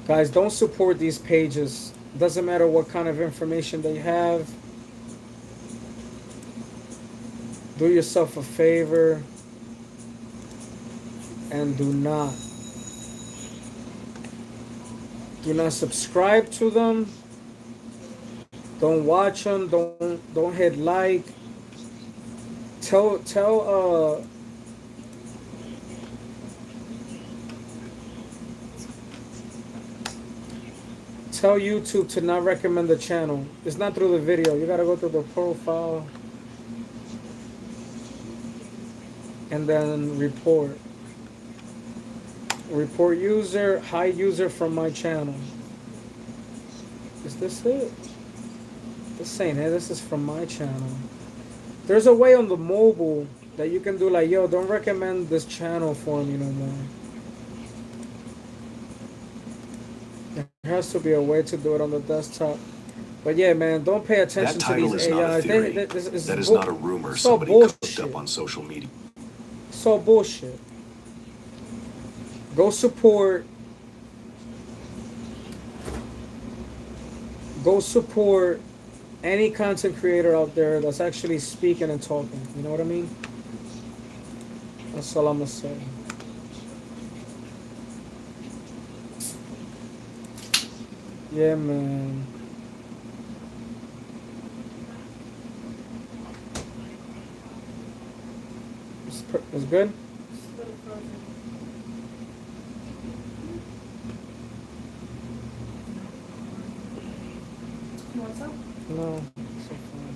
Speaker 2: Guys, don't support these pages. Doesn't matter what kind of information they have. Do yourself a favor and do not subscribe to them. Don't watch them. Don't hit like. Tell YouTube to not recommend the channel. It's not through the video. You gotta go through the profile and then report. Report user, hide user from my channel. Is this it? This ain't it. This is from my channel. There's a way on the mobile that you can do like, yo, don't recommend this channel for me no more. There has to be a way to do it on the desktop. But yeah, man, don't pay attention
Speaker 7: That
Speaker 2: to
Speaker 7: title
Speaker 2: these
Speaker 7: is not a
Speaker 2: AIs.
Speaker 7: theory. That is not a rumor
Speaker 2: so
Speaker 7: somebody cooked
Speaker 2: bullshit.
Speaker 7: up on social media.
Speaker 2: So bullshit. Go support. Go support any content creator out there that's actually speaking and talking. You know what I mean? That's all I'm gonna say. Yeah, man. It's good?
Speaker 6: It's a little frozen. You want some?
Speaker 2: No. It's so fine.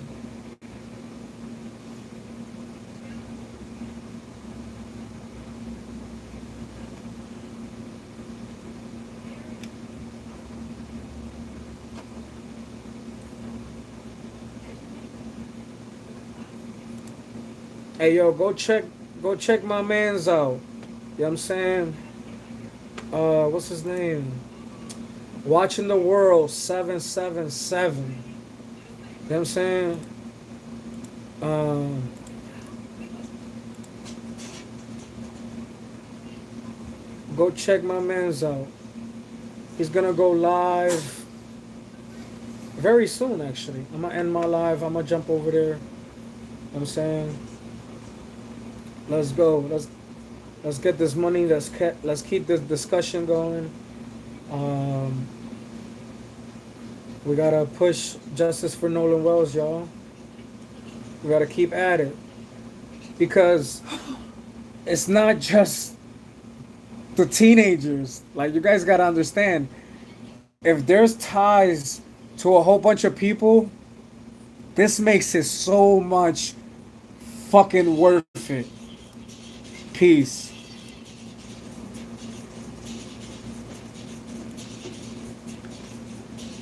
Speaker 2: Hey yo, go check my man's out. You know what I'm saying? What's his name? Watching the World 777. You know what I'm saying? Go check my man's out. He's gonna go live very soon actually. I'm gonna end my live. I'm gonna jump over there. You know what I'm saying? Let's go. Let's get this money. Let's keep this discussion going. We gotta push justice for Nolan Wells, y'all. We gotta keep at it because it's not just the teenagers. Like, you guys gotta understand, if there's ties to a whole bunch of people, this makes it so much fucking worth it. Peace.